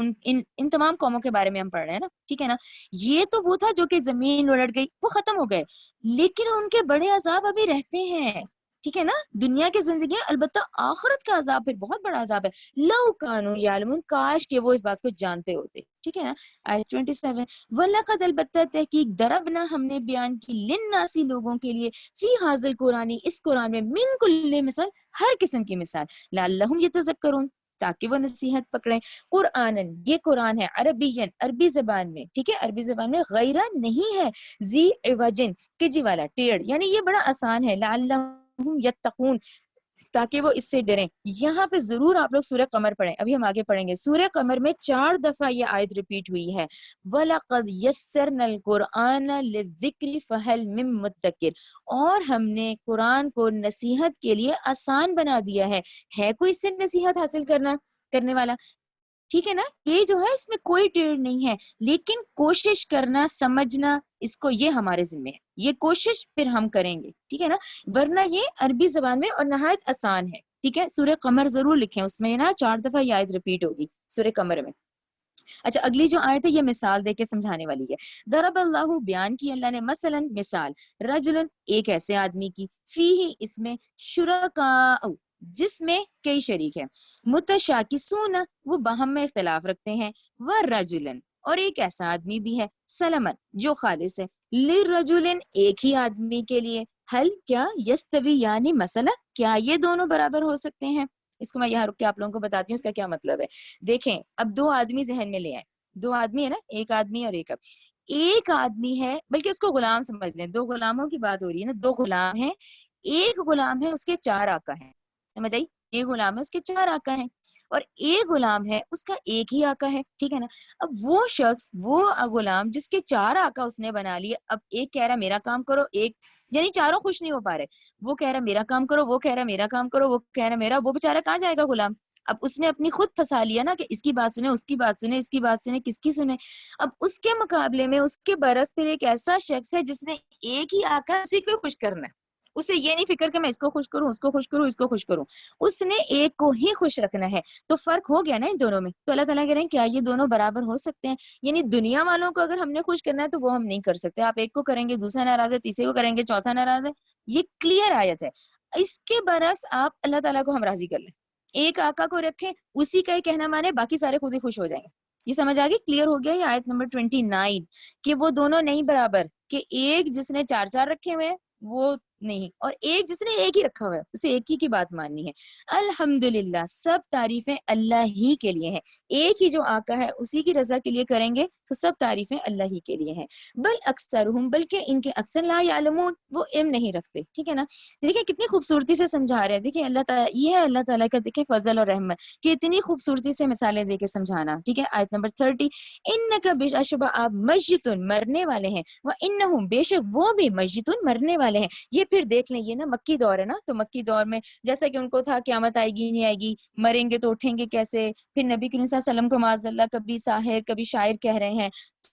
ان تمام قوموں کے بارے میں ہم پڑھ رہے ہیں نا. ٹھیک ہے نا. یہ تو وہ تھا جو کہ زمین الٹ گئی وہ ختم ہو گئے لیکن ان کے بڑے عذاب ابھی رہتے ہیں. ٹھیک ہے نا. دنیا کی زندگی البتہ آخرت کا عذاب پھر بہت بڑا عذاب ہے. لو کانوا یعلمون کاش کہ وہ اس بات کو جانتے ہوتے. ٹھیک ہے نا. آیت 27 وَلَقَدْ البتہ تحقیق دربنا ہم نے بیان کی للناسی لوگوں کے لیے فی حاذل قرآن اس قرآن میں من کل مثال ہر قسم کی مثال لعلہم یتذکرون تاکہ وہ نصیحت پکڑیں. قرآنن یہ قرآن ہے عربین عربی زبان میں. ٹھیک ہے. عربی زبان میں غیرہ نہیں ہے ذی عوجن کجی والا ٹیڑھ یعنی یہ بڑا آسان ہے. لعلہم یتقون تاکہ وہ اس سے ڈریں. یہاں پہ ضرور آپ لوگ سورہ قمر پڑھیں. ابھی ہم آگے پڑھیں گے. سورہ قمر میں 4 دفعہ یہ آیت ریپیٹ ہوئی ہے. وَلَقَدْ يَسَّرْنَا الْقُرْآنَ لِلذِّكْرِ فَهَلْ مِن مُدَّكِرٍ اور ہم نے قرآن کو نصیحت کے لیے آسان بنا دیا ہے کوئی اس سے نصیحت حاصل کرنے والا. ٹھیک ہے نا. یہ جو ہے اس میں کوئی ٹیڑھ نہیں ہے لیکن کوشش کرنا سمجھنا اس کو یہ ہمارے ذمہ ہے. یہ کوشش پھر ہم کریں گے. ٹھیک ہے نا. ورنہ یہ عربی زبان میں اور نہایت آسان ہے. ٹھیک ہے. سورہ قمر ضرور لکھیں اس میں نا 4 دفعہ یہ آیت ریپیٹ ہوگی سورہ قمر میں. اچھا اگلی جو آیت ہے یہ مثال دے کے سمجھانے والی ہے. ضرب اللہ بیان کی اللہ نے مثلا مثال رجل ایک ایسے آدمی کی فیہ اس میں شرکاء جس میں کئی شریک ہیں متشاکسون وہ باہم میں اختلاف رکھتے ہیں ورجلن اور ایک ایسا آدمی بھی ہے سلمن جو خالص ہے لرجلن ایک ہی آدمی کے لیے حل کیا یستوی یعنی مثلا کیا یہ دونوں برابر ہو سکتے ہیں. اس کو میں یہاں رک کے آپ لوگوں کو بتاتی ہوں اس کا کیا مطلب ہے. دیکھیں اب 2 آدمی ذہن میں لے آئے. 2 آدمی ہے نا. ایک آدمی اور ایک آدمی ہے بلکہ اس کو غلام سمجھ لیں. 2 غلاموں کی بات ہو رہی ہے نا. 2 غلام ہیں. ایک غلام ہے اس کے 4 آقا ہیں. سمجھ آئی. ایک غلام ہے اس کے 4 آقا ہیں اور ایک غلام ہے اس کا ایک ہی آقا ہے. ٹھیک ہے نا. اب وہ شخص وہ غلام جس کے 4 آقا اس نے بنا لیے اب ایک کہہ رہا میرا کام کرو ایک یعنی چاروں خوش نہیں ہو پا رہے. وہ کہہ رہا میرا کام کرو، وہ کہہ رہا میرا کام کرو، وہ کہہ رہا میرا. وہ بےچارا کہاں جائے گا غلام؟ اب اس نے اپنی خود پھنسا لیا نا کہ اس کی بات سنے، اس کی بات سنے، اس کی بات سنے، کس کی سنے. اب اس کے مقابلے میں اس کے برس پھر ایک ایسا شخص ہے جس نے ایک ہی آقا ہے، اسی کو خوش کرنا ہے. اسے یہ نہیں فکر کہ میں اس کو خوش کروں، اس کو خوش کروں، اس کو خوش کروں. اس نے ایک کو ہی خوش رکھنا ہے. تو فرق ہو گیا نا ان دونوں میں. تو اللہ تعالیٰ کہہ رہے ہیں کیا یہ دونوں برابر ہو سکتے ہیں؟ یعنی دنیا والوں کو اگر ہم نے خوش کرنا ہے تو وہ ہم نہیں کر سکتے. آپ ایک کو کریں گے دوسرا ناراض ہے، تیسرے کو کریں گے چوتھا ناراض ہے. یہ کلیئر آیت ہے. اس کے برعکس آپ اللہ تعالیٰ کو ہم راضی کر لیں، ایک آقا کو رکھیں، اسی کا ہی کہنا مانے، باقی سارے خود ہی خوش ہو جائیں گے. یہ سمجھ آ گئی؟ کلیئر ہو گیا یہ آیت نمبر 29 کہ وہ دونوں نہیں برابر، کہ ایک جس نے چار چار رکھے ہوئے وہ نہیں، اور ایک جس نے ایک ہی رکھا ہوا ہے اسے ایک ہی کی بات ماننی ہے. الحمدللہ، سب تعریفیں اللہ ہی کے لیے ہیں. ایک ہی جو آقا ہے اسی کی رضا کے لیے کریں گے تو سب تعریفیں اللہ ہی کے لیے ہیں. بل اکثرہم، بلکہ ان کے اکثر لا یعلمون، وہ علم نہیں رکھتے. ٹھیک ہے نا؟ دیکھیں کتنی خوبصورتی سے سمجھا رہے ہیں. دیکھیں اللہ تعالیٰ، یہ ہے اللہ تعالیٰ کا دیکھیں فضل اور رحمت کہ اتنی خوبصورتی سے مثالیں دے کے سمجھانا. ٹھیک ہے، آیت نمبر 30، انک بشبہ، آپ مسجدن، مرنے والے ہیں، وانہم، بے شک وہ بھی مسجدن، مرنے والے ہیں. یہ پھر دیکھ لیں، یہ نا مکی دور ہے نا، تو مکی دور میں جیسا کہ ان کو تھا قیامت آئے گی نہیں آئے گی، مریں گے تو اٹھیں گے کیسے. پھر نبی کریم صلی اللہ علیہ وسلم کو معاذ اللہ کبھی ساحر کبھی شاعر کہہ رہے ہیں.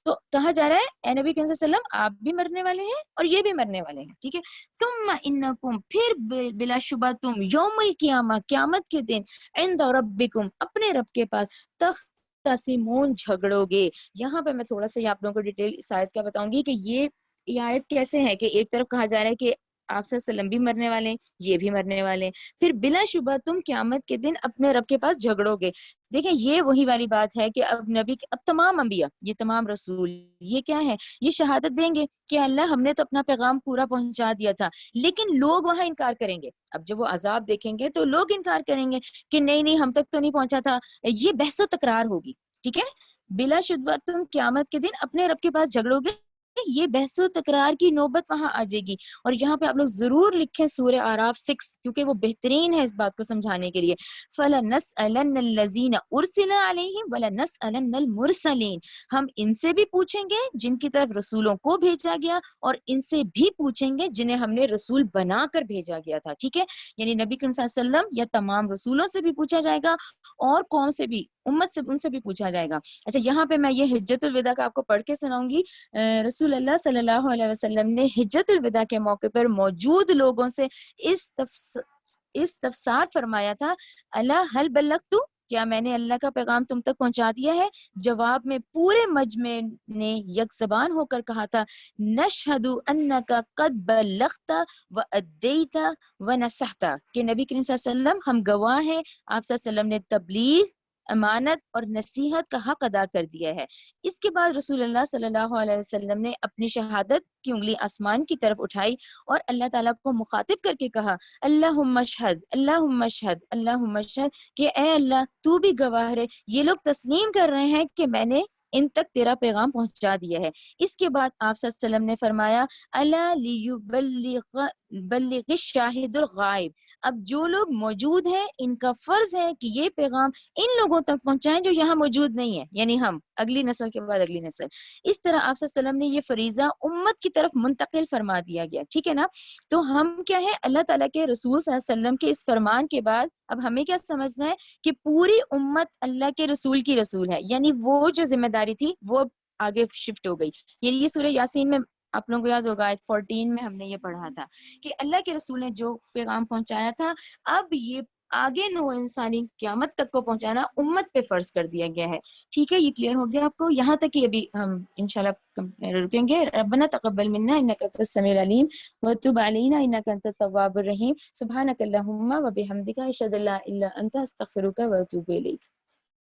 تو کہا جا رہا ہے اے نبی کریم صلی اللہ علیہ وسلم، آپ بھی مرنے والے ہیں اور یہ بھی مرنے والے ہیں. ٹھیک ہے، ثم انکم، پھر بلا شبہ تم، یوم القیامہ، قیامت کے دن، عند ربکم، اپنے رب کے پاس، تختصمون، جھگڑو گے. یہاں پہ میں تھوڑا سا یہ آپ لوگوں کو ڈیٹیل اس آیت کا بتاؤں گی کہ یہ آیت کیسے ہے کہ ایک طرف کہا جا رہا ہے کہ آپ صلی اللہ علیہ وسلم بھی مرنے والے ہیں، یہ بھی مرنے والے ہیں، پھر بلا شبہ تم قیامت کے دن اپنے رب کے پاس جھگڑو گے. دیکھیں یہ وہی والی بات ہے کہ اب نبی، اب تمام انبیاء، یہ تمام رسول، یہ کیا ہے، یہ شہادت دیں گے کہ اللہ ہم نے تو اپنا پیغام پورا پہنچا دیا تھا. لیکن لوگ وہاں انکار کریں گے. اب جب وہ عذاب دیکھیں گے تو لوگ انکار کریں گے کہ نہیں نہیں ہم تک تو نہیں پہنچا تھا. یہ بحث و تکرار ہوگی. ٹھیک ہے، بلا شبہ تم قیامت کے دن اپنے رب کے پاس جھگڑو گے. یہ بحث و تکرار کی نوبت وہاں آ جائے گی. اور یہاں پہ آپ لوگ ضرور لکھیں سورہ اعراف 6، کیونکہ وہ بہترین ہے اس بات کو سمجھانے کے لیے. فَلَنَسْأَلَنَّ الَّذِينَ أُرْسِلَ عَلَيْهِمْ وَلَنَسْأَلَنَّ الْمُرْسَلِينَ، ہم ان سے بھی پوچھیں گے جن کی طرف رسولوں کو بھیجا گیا، اور ان سے بھی پوچھیں گے جنہیں ہم نے رسول بنا کر بھیجا گیا تھا. ٹھیک ہے، یعنی نبی کریم صلی اللہ علیہ وسلم یا تمام رسولوں سے بھی پوچھا جائے گا، اور قوم سے بھی، امت سے، ان سے بھی پوچھا جائے گا. اچھا، یہاں پہ میں یہ حجت الوداع کا آپ کو پڑھ کے سناؤں گی. رسول اللہ صلی اللہ علیہ وسلم نے حجت الوداع کے موقع پر موجود لوگوں سے استفسار فرمایا تھا، اللہ حل بلغت، کیا میں نے اللہ کا پیغام تم تک پہنچا دیا ہے؟ جواب میں پورے مجمع نے یک زبان ہو کر کہا تھا، نشہد انک قد بلغت وادیت ونصحت، کہ نبی کریم صلی اللہ علیہ وسلم ہم گواہ ہیں آپ صلی اللہ علیہ وسلم نے تبلیغ، امانت اور نصیحت کا حق ادا کر دیا ہے. اس کے بعد رسول اللہ صلی اللہ علیہ وسلم نے اپنی شہادت کی انگلی آسمان کی طرف اٹھائی اور اللہ تعالیٰ کو مخاطب کر کے کہا، اللہم اشہد، اللہم اشہد، اللہم اشہد، کہ اے اللہ تو بھی گواہ ہے، یہ لوگ تسلیم کر رہے ہیں کہ میں نے ان تک تیرا پیغام پہنچا دیا ہے. اس کے بعد آپ صلی اللہ علیہ وسلم نے فرمایا، الا لیبلغ الشاہد الغائب، اب جو لوگ موجود ہیں ان کا فرض ہے کہ یہ پیغام ان لوگوں تک پہنچائیں جو یہاں موجود نہیں ہیں، یعنی ہم، اگلی نسل کے بعد اگلی نسل. اس طرح آپ صلی اللہ علیہ وسلم نے یہ فریضہ امت کی طرف منتقل فرما دیا گیا. ٹھیک ہے نا؟ تو ہم کیا ہے، اللہ تعالیٰ کے رسول صلی اللہ علیہ وسلم کے اس فرمان کے بعد اب ہمیں کیا سمجھنا ہے کہ پوری امت اللہ کے رسول کی رسول ہے. یعنی وہ جو ذمہ داری تھی وہ آگے شفٹ ہو گئی. یعنی یہ سورہ یاسین میں آپ لوگوں کو یاد ہوگا، آیت 14 میں ہم نے یہ پڑھا تھا کہ اللہ کے رسول نے جو پیغام پہنچایا تھا، اب یہ آگے نو انسانی قیامت تک کو پہنچانا امت پہ فرض کر دیا گیا ہے. ٹھیک ہے، یہ کلیئر ہو گیا آپ کو؟ یہاں تک کہ ابھی ہم انشاءاللہ رکیں گے. ربنا تقبل منا انک انت السمیع العلیم وتب علینا انک انت التواب الرحیم. سبحانک اللہم وبحمدک اشہد ان لا الہ الا انت استغفرک واتوب الیک.